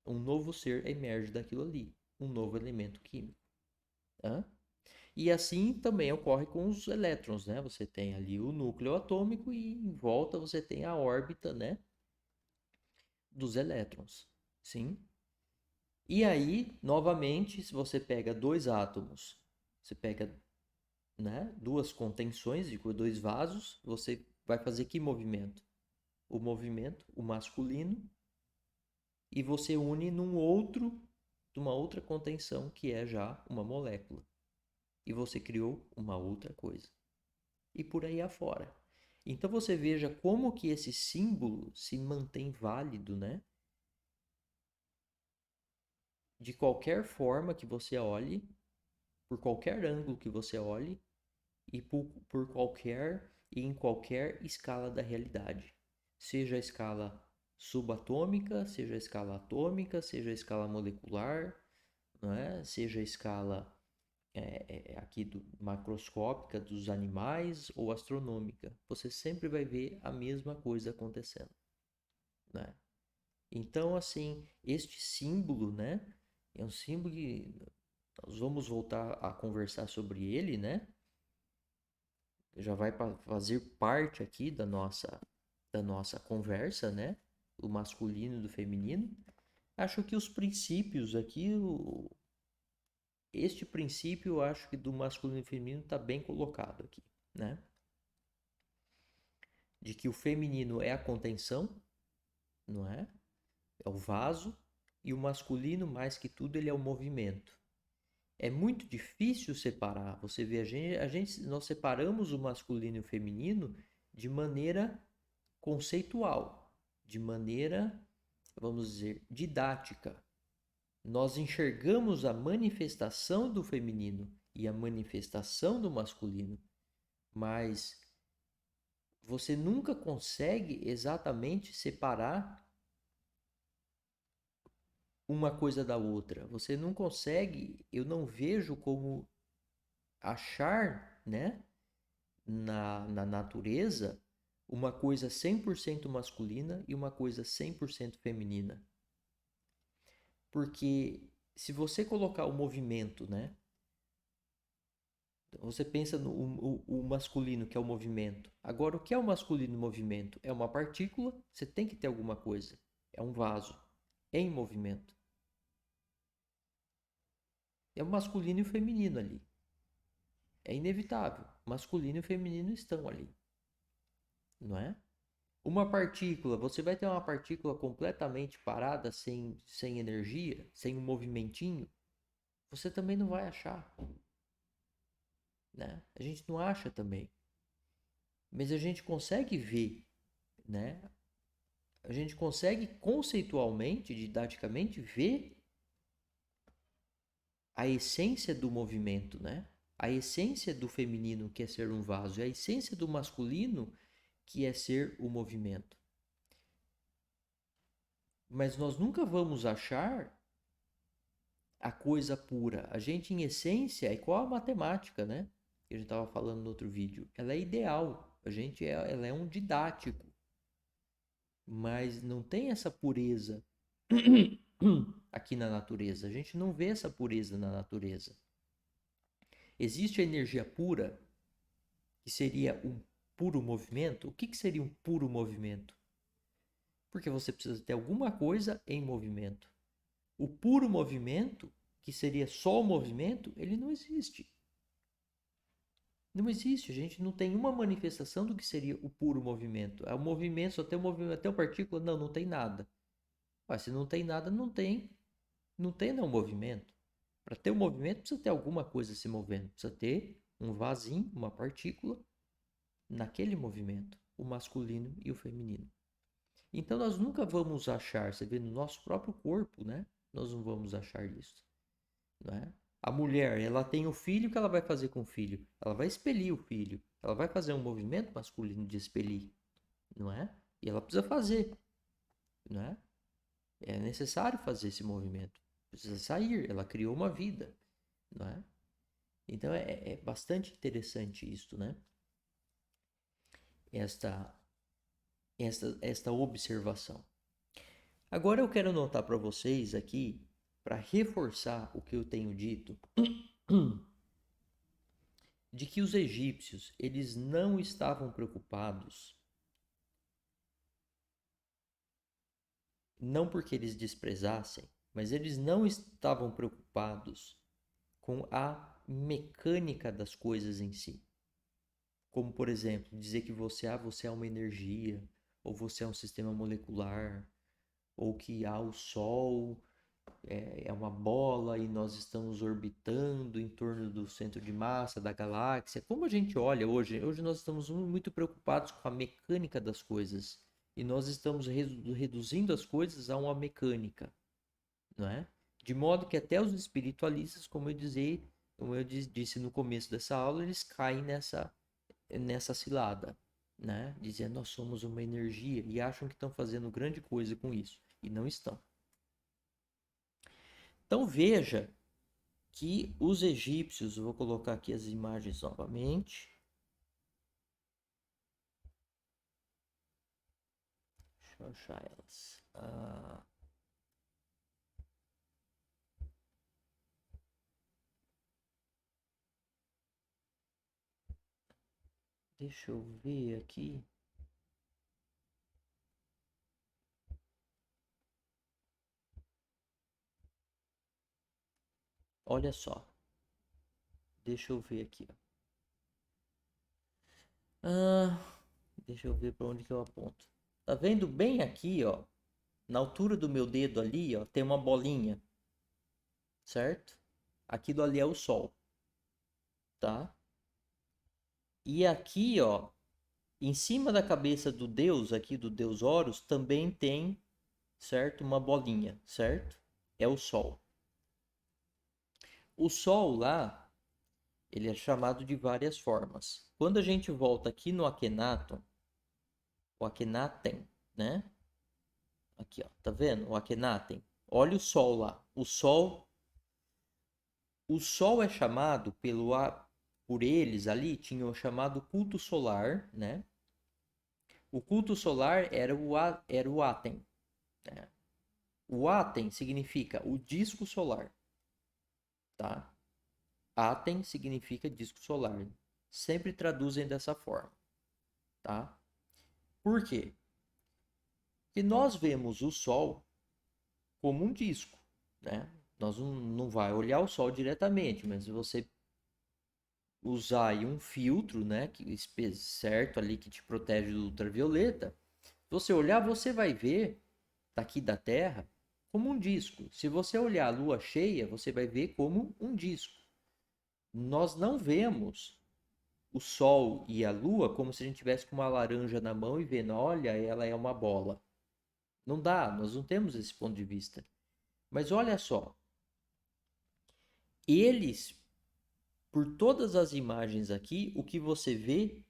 Um novo ser emerge daquilo ali, um novo elemento químico. Hã? E assim também ocorre com os elétrons, né? Você tem ali o núcleo atômico e em volta você tem a órbita, né, dos elétrons. Sim? E aí, novamente, se você pega dois átomos, você pega, né, duas contenções de dois vasos, você vai fazer que movimento? O movimento, o masculino, e você une numa outra contenção que é já uma molécula. E você criou uma outra coisa. E por aí afora. Então você veja como que esse símbolo se mantém válido, né? De qualquer forma que você olhe, por qualquer ângulo que você olhe e por qualquer e em qualquer escala da realidade. Seja a escala subatômica, seja a escala atômica, seja a escala molecular, não é? Seja a escala aqui macroscópica dos animais ou astronômica, você sempre vai ver a mesma coisa acontecendo, né? Então, assim, este símbolo, né, é um símbolo que nós vamos voltar a conversar sobre ele, né? já vai fazer parte aqui da nossa conversa, né? O masculino e do feminino. Acho que os princípios aqui, este princípio, eu acho que do masculino e feminino está bem colocado aqui, né? De que o feminino é a contenção, não é? É o vaso, e o masculino, mais que tudo, ele é o movimento. É muito difícil separar. Você vê, nós separamos o masculino e o feminino de maneira conceitual, de maneira, vamos dizer, didática. Nós enxergamos a manifestação do feminino e a manifestação do masculino, mas você nunca consegue exatamente separar uma coisa da outra. Você não consegue, eu não vejo como achar, né, na natureza uma coisa 100% masculina e uma coisa 100% feminina. Porque se você colocar o movimento, né, você pensa no o masculino, que é o movimento. Agora, o que é o masculino movimento? É uma partícula, você tem que ter alguma coisa. É um vaso em movimento. É o masculino e o feminino ali. É inevitável. Masculino e feminino estão ali, não é? Uma partícula, você vai ter uma partícula completamente parada, sem energia, sem um movimentinho, você também não vai achar, né? A gente não acha também. Mas a gente consegue ver, né? A gente consegue conceitualmente, didaticamente, ver a essência do movimento, né? A essência do feminino, que é ser um vaso, e a essência do masculino, que é ser o movimento. Mas nós nunca vamos achar a coisa pura. A gente, em essência, é igual a matemática, né? Que a gente estava falando no outro vídeo. Ela é ideal. Ela é um didático. Mas não tem essa pureza aqui na natureza. A gente não vê essa pureza na natureza. Existe a energia pura, que seria um puro movimento. O que seria um puro movimento? Porque você precisa ter alguma coisa em movimento. O puro movimento, que seria só o movimento, ele não existe. Não existe, a gente não tem uma manifestação do que seria o puro movimento. É o movimento, só tem o movimento, até uma partícula, não, não tem nada. Mas se não tem nada, não tem não movimento. Para ter um movimento, precisa ter alguma coisa se movendo. Precisa ter um vasinho, uma partícula, naquele movimento, o masculino e o feminino. Então nós nunca vamos achar, você vê no nosso próprio corpo, né? Nós não vamos achar isso, né? A mulher, ela tem o filho, o que ela vai fazer com o filho? Ela vai expelir o filho. Ela vai fazer um movimento masculino de expelir, não é? E ela precisa fazer, não é? É necessário fazer esse movimento. Precisa sair, ela criou uma vida, não é? Então é bastante interessante isso, né? Esta, esta observação. Agora eu quero notar para vocês aqui, para reforçar o que eu tenho dito, de que os egípcios, eles não estavam preocupados, não porque eles desprezassem, mas eles não estavam preocupados com a mecânica das coisas em si. Como, por exemplo, dizer que você é uma energia, ou você é um sistema molecular, ou que o Sol é uma bola e nós estamos orbitando em torno do centro de massa da galáxia. Como a gente olha hoje, nós estamos muito preocupados com a mecânica das coisas e nós estamos reduzindo as coisas a uma mecânica, não é? De modo que até os espiritualistas, como eu disse no começo dessa aula, eles caem nessa cilada, né? Dizendo nós somos uma energia e acham que estão fazendo grande coisa com isso e não estão. Então veja que os egípcios, eu vou colocar aqui as imagens novamente. Deixa eu achar elas. Deixa eu ver aqui. Olha só. Deixa eu ver aqui, ó. Ah, deixa eu ver para onde que eu aponto. Tá vendo bem aqui, ó? Na altura do meu dedo ali, ó, tem uma bolinha, certo? Aquilo ali é o Sol, tá? E aqui, ó, em cima da cabeça do Deus, aqui do Deus Horus, também tem, certo? Uma bolinha, certo? É o Sol. O Sol lá, ele é chamado de várias formas. Quando a gente volta aqui no Akhenaton, o Akhenaten, né? Aqui, ó, tá vendo? O Akhenaten. Olha o Sol lá. O Sol é chamado por eles ali, tinham chamado culto solar, né? O culto solar era o Aten, né? O Aten significa o disco solar, tá? Aten significa disco solar. Sempre traduzem dessa forma, tá? Por quê? Porque nós vemos o Sol como um disco, né? Nós não vai olhar o Sol diretamente, mas se você usar aí um filtro, né, certo ali que te protege do ultravioleta, se você olhar, você vai ver daqui da Terra como um disco. Se você olhar a lua cheia, você vai ver como um disco. Nós não vemos o Sol e a Lua como se a gente tivesse com uma laranja na mão e vendo, olha, ela é uma bola. Não dá, nós não temos esse ponto de vista. Mas olha só, eles, por todas as imagens aqui, o que você vê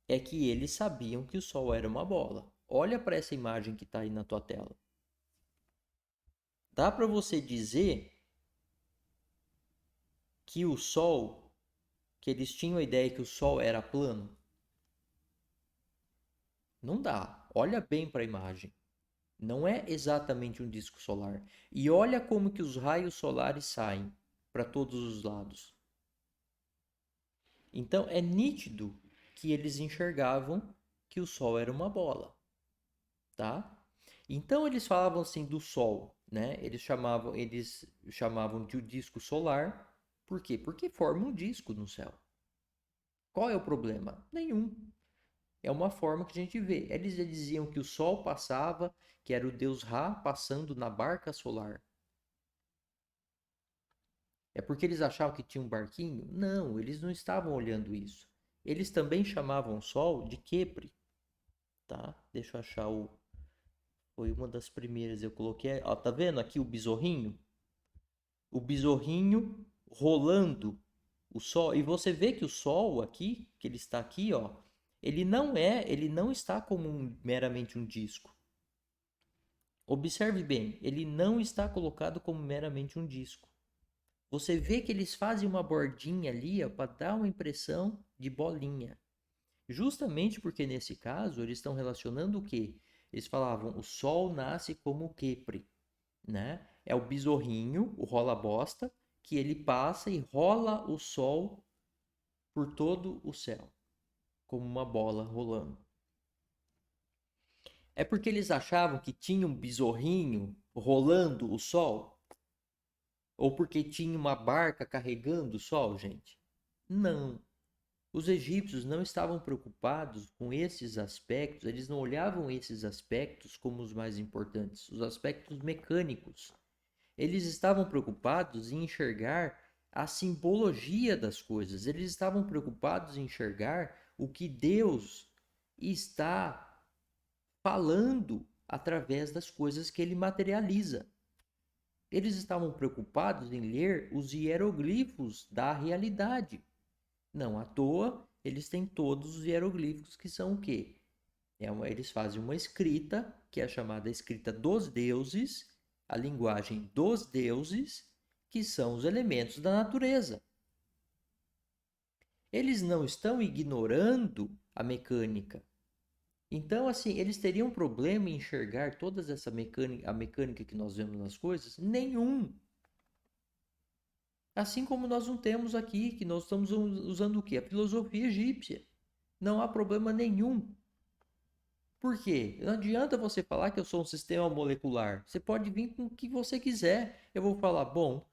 é que eles sabiam que o Sol era uma bola. Olha para essa imagem que está aí na tua tela. Dá para você dizer que o Sol, que eles tinham a ideia que o Sol era plano? Não dá. Olha bem para a imagem. Não é exatamente um disco solar. E olha como que os raios solares saem para todos os lados. Então é nítido que eles enxergavam que o Sol era uma bola, tá? Então eles falavam assim do Sol, né? Eles chamavam de um disco solar. Por quê? Porque forma um disco no céu. Qual é o problema? Nenhum. É uma forma que a gente vê. Eles já diziam que o Sol passava, que era o deus Ra passando na barca solar. É porque eles achavam que tinha um barquinho? Não, eles não estavam olhando isso. Eles também chamavam o Sol de Kepri, tá? Deixa eu achar o. Foi uma das primeiras eu coloquei. Ó, tá vendo aqui o besorrinho? O besorrinho rolando o Sol. E você vê que o Sol aqui, que ele está aqui, ó, ele não está como meramente um disco. Observe bem, ele não está colocado como meramente um disco. Você vê que eles fazem uma bordinha ali para dar uma impressão de bolinha. Justamente porque nesse caso eles estão relacionando o quê? Eles falavam o Sol nasce como o Kepri, né? É o besorrinho, o rola-bosta, que ele passa e rola o Sol por todo o céu, como uma bola rolando. É porque eles achavam que tinha um besorrinho rolando o Sol? Ou porque tinha uma barca carregando o Sol, gente? Não. Os egípcios não estavam preocupados com esses aspectos, eles não olhavam esses aspectos como os mais importantes, os aspectos mecânicos. Eles estavam preocupados em enxergar a simbologia das coisas, eles estavam preocupados em enxergar o que Deus está falando através das coisas que ele materializa. Eles estavam preocupados em ler os hieroglifos da realidade. Não à toa, eles têm todos os hieroglifos que são o quê? Eles fazem uma escrita, que é a chamada escrita dos deuses, a linguagem dos deuses, que são os elementos da natureza. Eles não estão ignorando a mecânica. Então, assim, eles teriam problema em enxergar toda essa mecânica, a mecânica que nós vemos nas coisas? Nenhum. Assim como nós não temos aqui, que nós estamos usando o quê? A filosofia egípcia. Não há problema nenhum. Por quê? Não adianta você falar que eu sou um sistema molecular. Você pode vir com o que você quiser. Eu vou falar, bom,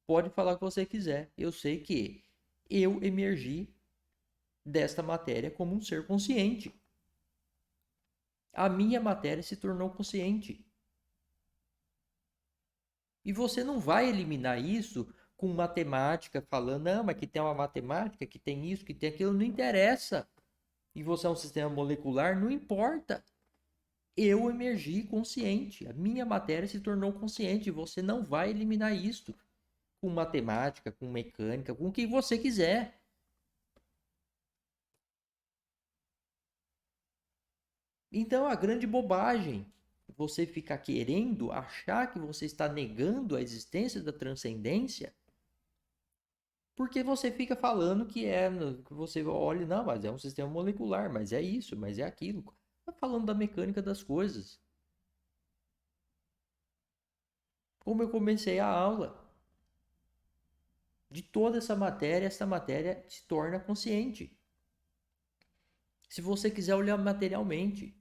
pode falar o que você quiser. Eu sei que eu emergi desta matéria como um ser consciente. A minha matéria se tornou consciente. E você não vai eliminar isso com matemática, falando, não, mas que tem uma matemática, que tem isso, que tem aquilo, não interessa. E você é um sistema molecular, não importa. Eu emergi consciente, a minha matéria se tornou consciente. Você não vai eliminar isso com matemática, com mecânica, com o que você quiser. Então, a grande bobagem você ficar querendo achar que você está negando a existência da transcendência, porque você fica falando que você olha, não, mas é um sistema molecular, mas é isso, mas é aquilo. Tá falando da mecânica das coisas. Como eu comecei a aula, de toda essa matéria se torna consciente. Se você quiser olhar materialmente.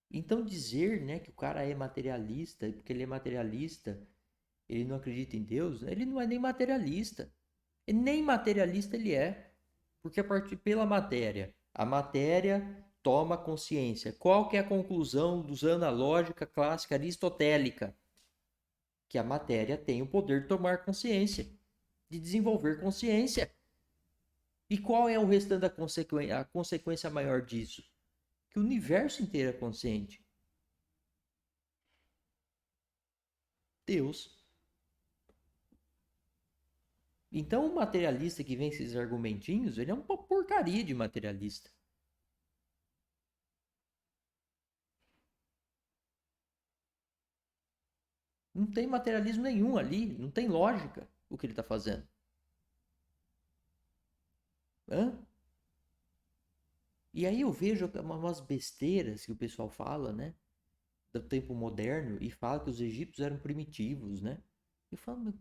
Então dizer, né, que o cara é materialista, porque ele é materialista, ele não acredita em Deus, ele não é nem materialista. E nem materialista ele é. Porque a partir pela matéria, a matéria toma consciência. Qual que é a conclusão usando a lógica clássica aristotélica? Que a matéria tem o poder de tomar consciência, de desenvolver consciência. E qual é o restante da consequência, a consequência maior disso? Que o universo inteiro é consciente. Deus. Então o materialista que vem esses argumentinhos, ele é uma porcaria de materialista. Não tem materialismo nenhum ali, não tem lógica o que ele está fazendo. Hã? E aí eu vejo umas besteiras que o pessoal fala, né? Do tempo moderno e fala que os egípcios eram primitivos, né? Eu falo,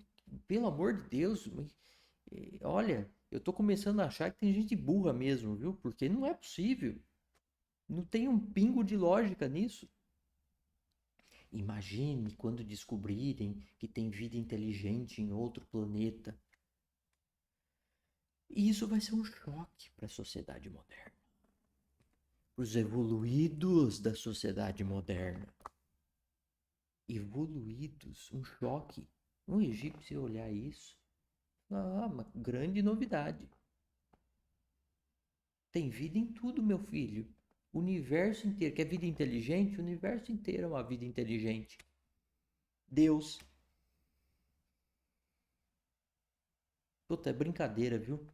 pelo amor de Deus, olha, eu tô começando a achar que tem gente burra mesmo, viu? Porque não é possível. Não tem um pingo de lógica nisso. Imagine quando descobrirem que tem vida inteligente em outro planeta. E isso vai ser um choque para a sociedade moderna. Os evoluídos da sociedade moderna. Evoluídos, um choque. Um egípcio olhar isso. Ah, uma grande novidade. Tem vida em tudo, meu filho. O universo inteiro. Quer vida inteligente? O universo inteiro é uma vida inteligente. Deus. Puta, é brincadeira, viu?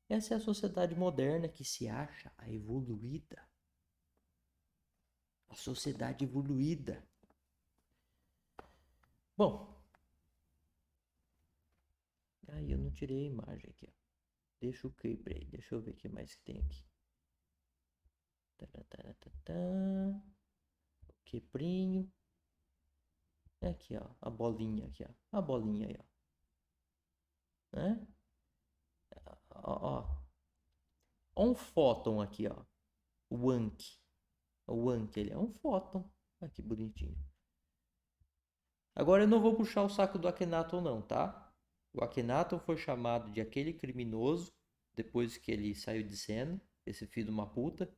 Essa é a sociedade moderna que se acha a evoluída. A sociedade evoluída. Bom, aí eu não tirei a imagem aqui, ó. Deixa o quebrei. Deixa eu ver o que mais que tem aqui. Taratatatatã. O quebrinho. Aqui, ó. A bolinha aqui, ó. A bolinha aí, ó. Né? Ó, ó. Ó um fóton aqui, ó. O Anki. O Anki, ele é um fóton. Olha que bonitinho. Agora eu não vou puxar o saco do Akhenaton não, tá? O Akhenaton foi chamado de aquele criminoso depois que ele saiu de cena, esse filho de uma puta.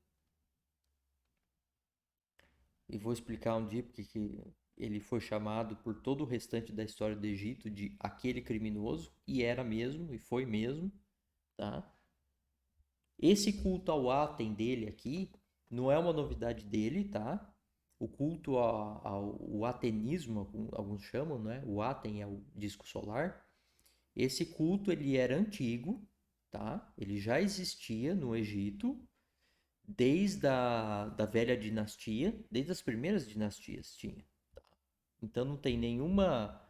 E vou explicar um dia porque que ele foi chamado por todo o restante da história do Egito de aquele criminoso, e era mesmo, e foi mesmo, tá? Esse culto ao Aten dele aqui não é uma novidade dele, tá? O culto ao atenismo, alguns chamam, né? O Aten é o disco solar. Esse culto ele era antigo, tá? Ele já existia no Egito desde da velha dinastia, desde as primeiras dinastias tinha. Então não tem nenhuma,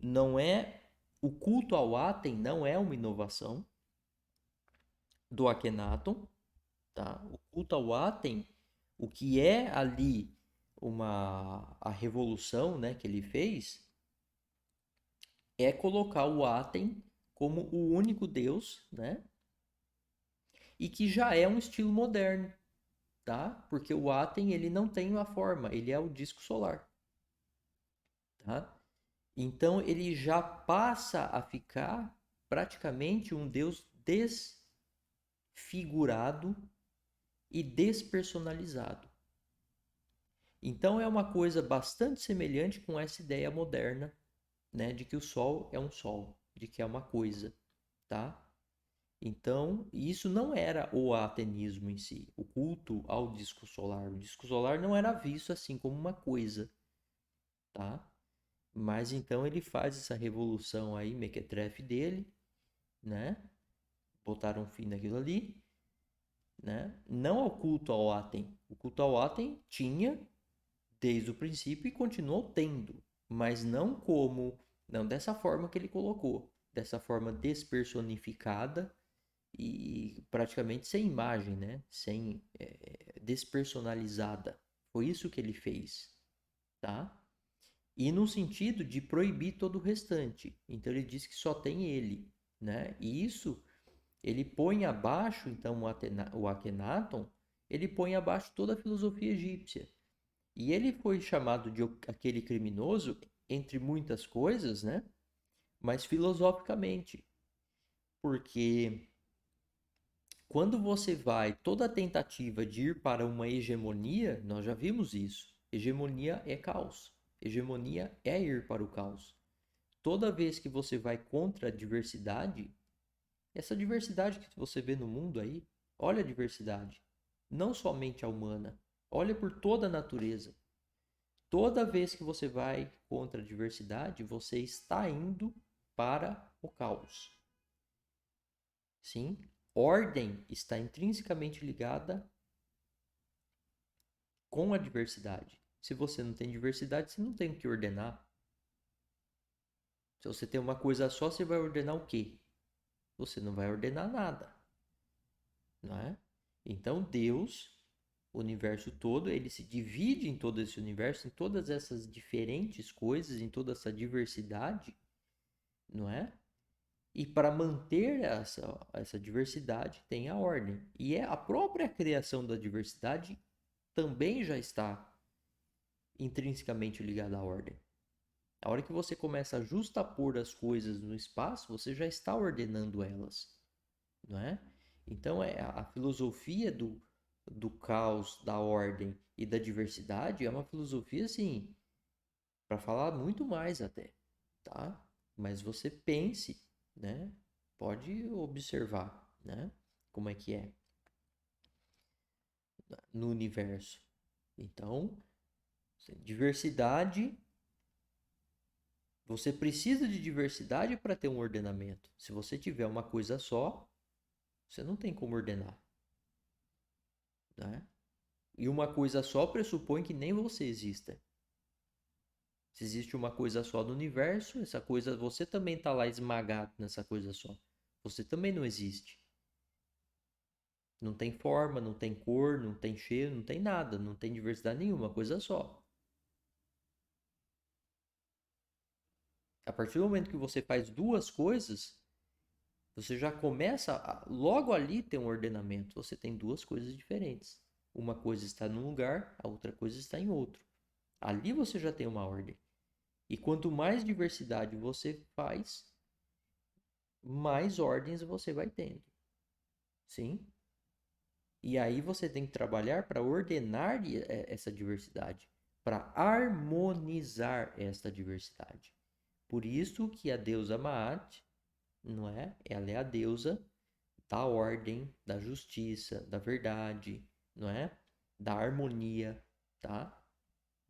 não é o culto ao Aten não é uma inovação do Akhenaton, tá? O culto ao Aten, o que é ali uma a revolução, né, que ele fez é colocar o Aten como o único Deus, né? E que já é um estilo moderno, tá? Porque o áten, ele não tem uma forma, ele é o disco solar, tá? Então ele já passa a ficar praticamente um Deus desfigurado e despersonalizado. Então é uma coisa bastante semelhante com essa ideia moderna, né, de que o Sol é um Sol, de que é uma coisa, tá? Então, isso não era o ateísmo em si, o culto ao disco solar. O disco solar não era visto assim como uma coisa, tá? Mas então ele faz essa revolução aí, mequetrefe dele, né? Botaram um fim naquilo ali, né? Não ao culto ao Aten. O culto ao Aten tinha desde o princípio e continuou tendo, mas não dessa forma que ele colocou, dessa forma despersonificada e praticamente sem imagem, né? Sem despersonalizada. Foi isso que ele fez, tá? E no sentido de proibir todo o restante. Então ele diz que só tem ele, né? E isso ele põe abaixo, então, o Akhenaton, ele põe abaixo toda a filosofia egípcia. E ele foi chamado de aquele criminoso, entre muitas coisas, né? Mas filosoficamente. Porque quando você vai, toda a tentativa de ir para uma hegemonia, nós já vimos isso. Hegemonia é caos. Hegemonia é ir para o caos. Toda vez que você vai contra a diversidade, essa diversidade que você vê no mundo aí, olha a diversidade. Não somente a humana. Olha por toda a natureza. Toda vez que você vai contra a diversidade, você está indo para o caos. Sim? Ordem está intrinsecamente ligada com a diversidade. Se você não tem diversidade, você não tem o que ordenar. Se você tem uma coisa só, você vai ordenar o quê? Você não vai ordenar nada, não é? Então Deus, o universo todo, ele se divide em todo esse universo, em todas essas diferentes coisas, em toda essa diversidade, não é? E para manter essa diversidade tem a ordem. E é a própria criação da diversidade também já está intrinsecamente ligada à ordem. A hora que você começa a justapor as coisas no espaço, você já está ordenando elas, não é? Então a filosofia do caos, da ordem e da diversidade é uma filosofia assim, para falar muito mais até, tá? Mas você pense, né? Pode observar, né? Como é que é no universo. Então, diversidade, você precisa de diversidade para ter um ordenamento. Se você tiver uma coisa só, você não tem como ordenar, né? E uma coisa só pressupõe que nem você exista. Se existe uma coisa só no universo, essa coisa, você também está lá esmagado nessa coisa só. Você também não existe. Não tem forma, não tem cor, não tem cheiro, não tem nada, não tem diversidade nenhuma, coisa só. A partir do momento que você faz duas coisas, você já começa a, logo ali ter um ordenamento. Você tem duas coisas diferentes. Uma coisa está num lugar, a outra coisa está em outro. Ali você já tem uma ordem. E quanto mais diversidade você faz, mais ordens você vai tendo. Sim? E aí você tem que trabalhar para ordenar essa diversidade, para harmonizar esta diversidade. Por isso que a deusa Maat, não é? Ela é a deusa da ordem, da justiça, da verdade, não é? Da harmonia, tá?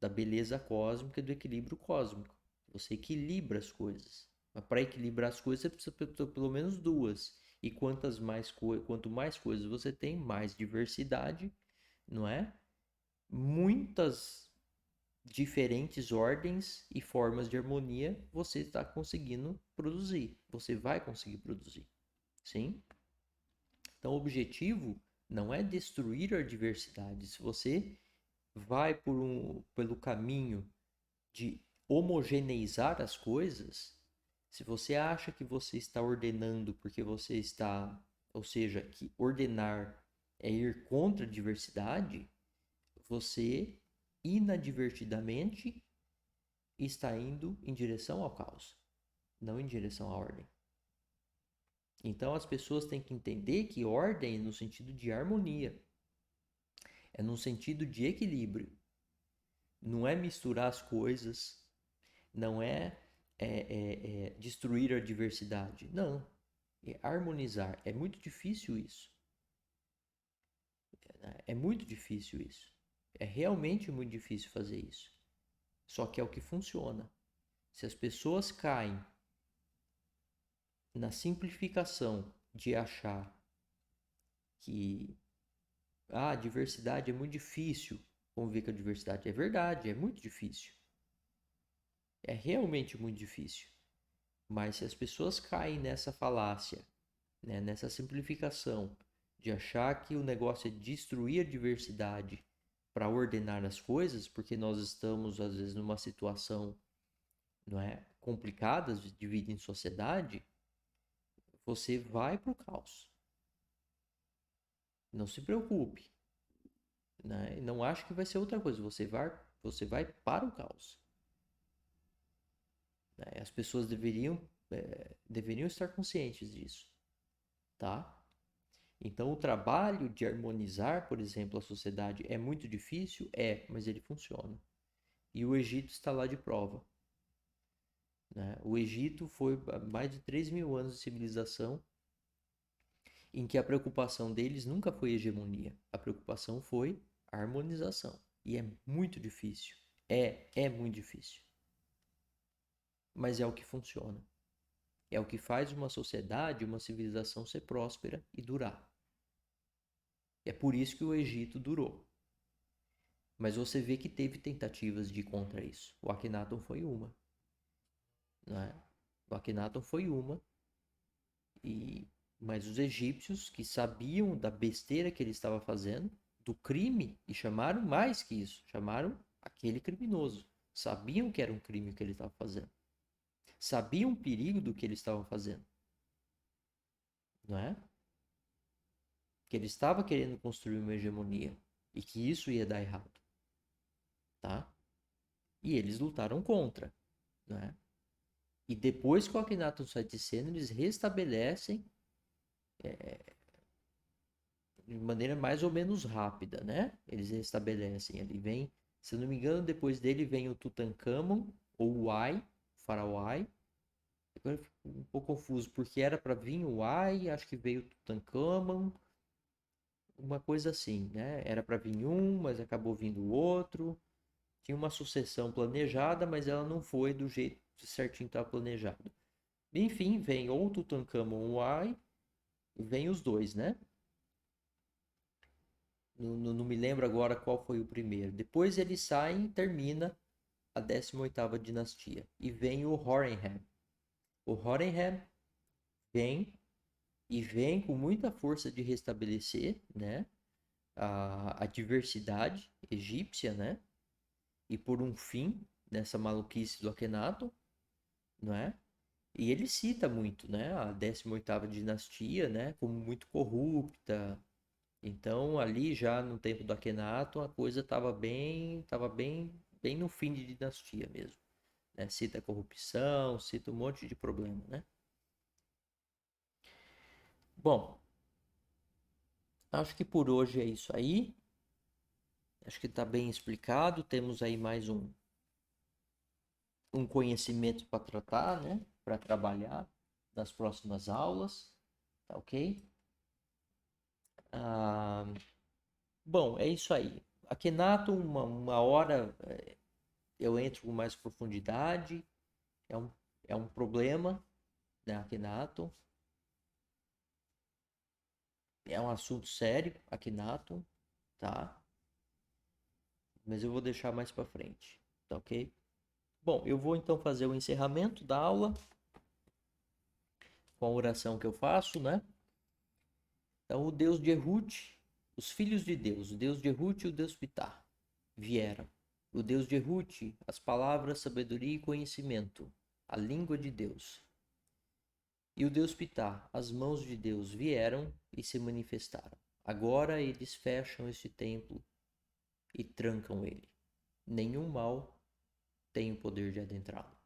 Da beleza cósmica e do equilíbrio cósmico. Você equilibra as coisas. Mas para equilibrar as coisas, você precisa pelo menos duas. E quanto mais coisas você tem, mais diversidade, não é? Muitas diferentes ordens e formas de harmonia você está conseguindo produzir. Você vai conseguir produzir. Sim? Então, o objetivo não é destruir a diversidade. Se você vai pelo caminho de homogeneizar as coisas, Se você acha que você está ordenando porque você está, ou seja, que ordenar é ir contra a diversidade, você inadvertidamente está indo em direção ao caos, não em direção à ordem. Então as pessoas têm que entender que ordem é no sentido de harmonia, é no sentido de equilíbrio. Não é misturar as coisas, não é destruir a diversidade. Não, é harmonizar. É muito difícil isso. É muito difícil isso. É realmente muito difícil fazer isso. Só que é o que funciona. Se as pessoas caem na simplificação de achar que a diversidade é muito difícil conviver com a diversidade, é verdade, é muito difícil. É realmente muito difícil. Mas se as pessoas caem nessa falácia, né, nessa simplificação de achar que o negócio é destruir a diversidade para ordenar as coisas, porque nós estamos às vezes numa situação, não é, complicada de vida em sociedade, você vai para o caos. Não se preocupe, né? Não acho que vai ser outra coisa. Você vai para o caos. Né? As pessoas deveriam estar conscientes disso, tá? Então, o trabalho de harmonizar, por exemplo, a sociedade é muito difícil? É, mas ele funciona. E o Egito está lá de prova. Né? O Egito foi mais de 3.000 anos de civilização em que a preocupação deles nunca foi hegemonia. A preocupação foi harmonização. E é muito difícil. É muito difícil. Mas é o que funciona. É o que faz uma sociedade, uma civilização ser próspera e durar. É por isso que o Egito durou. Mas você vê que teve tentativas de ir contra isso. O Akhenaton foi uma. Né? O Akhenaton foi uma. Mas os egípcios, que sabiam da besteira que ele estava fazendo, do crime, e chamaram mais que isso, chamaram aquele criminoso. Sabiam que era um crime que ele estava fazendo. Sabiam o perigo do que ele estava fazendo. Não é? Que ele estava querendo construir uma hegemonia e que isso ia dar errado. Tá? E eles lutaram contra. Não é? E depois que o Akhenaton sai de cena, eles restabelecem de maneira mais ou menos rápida, né? Eles restabelecem ali. Vem, se eu não me engano, depois dele vem o Tutankhamon, ou o Ai, o faraó Ai. Agora eu fico um pouco confuso, porque era para vir o Ai, acho que veio o Tutankhamon, uma coisa assim, né? Era para vir um, mas acabou vindo o outro. Tinha uma sucessão planejada, mas ela não foi do jeito certinho que estava planejado. Enfim, vem ou o Tutankhamon ou o Ai, e vem os dois, né? Não me lembro agora qual foi o primeiro. Depois eles saem e termina a 18ª dinastia. E vem o Horemheb. O Horemheb vem e vem com muita força de restabelecer, né, a diversidade egípcia, né, e por um fim nessa maluquice do Akhenaton, não é? E ele cita muito, né, a 18ª dinastia, né, como muito corrupta. Então, ali já no tempo do Akhenaton, a coisa estava bem no fim de dinastia mesmo. Né? Cita corrupção, cita um monte de problema, né? Bom, acho que por hoje é isso aí. Acho que está bem explicado. Temos aí mais um conhecimento para tratar, né? Para trabalhar nas próximas aulas, tá ok? Ah, bom, é isso aí. Akhenaton, uma hora eu entro com mais profundidade. É um, é um problema, né, Akhenaton. É um assunto sério, Akhenaton, tá? Mas eu vou deixar mais para frente, tá ok? Bom, eu vou então fazer o encerramento da aula com a oração que eu faço, né? Então, o Deus de Erut, os filhos de Deus, o Deus de Erut e o Deus Pitá, vieram. O Deus de Erut, as palavras, sabedoria e conhecimento, a língua de Deus. E o Deus Ptah, as mãos de Deus vieram e se manifestaram. Agora eles fecham este templo e trancam ele. Nenhum mal tem o poder de adentrá-lo.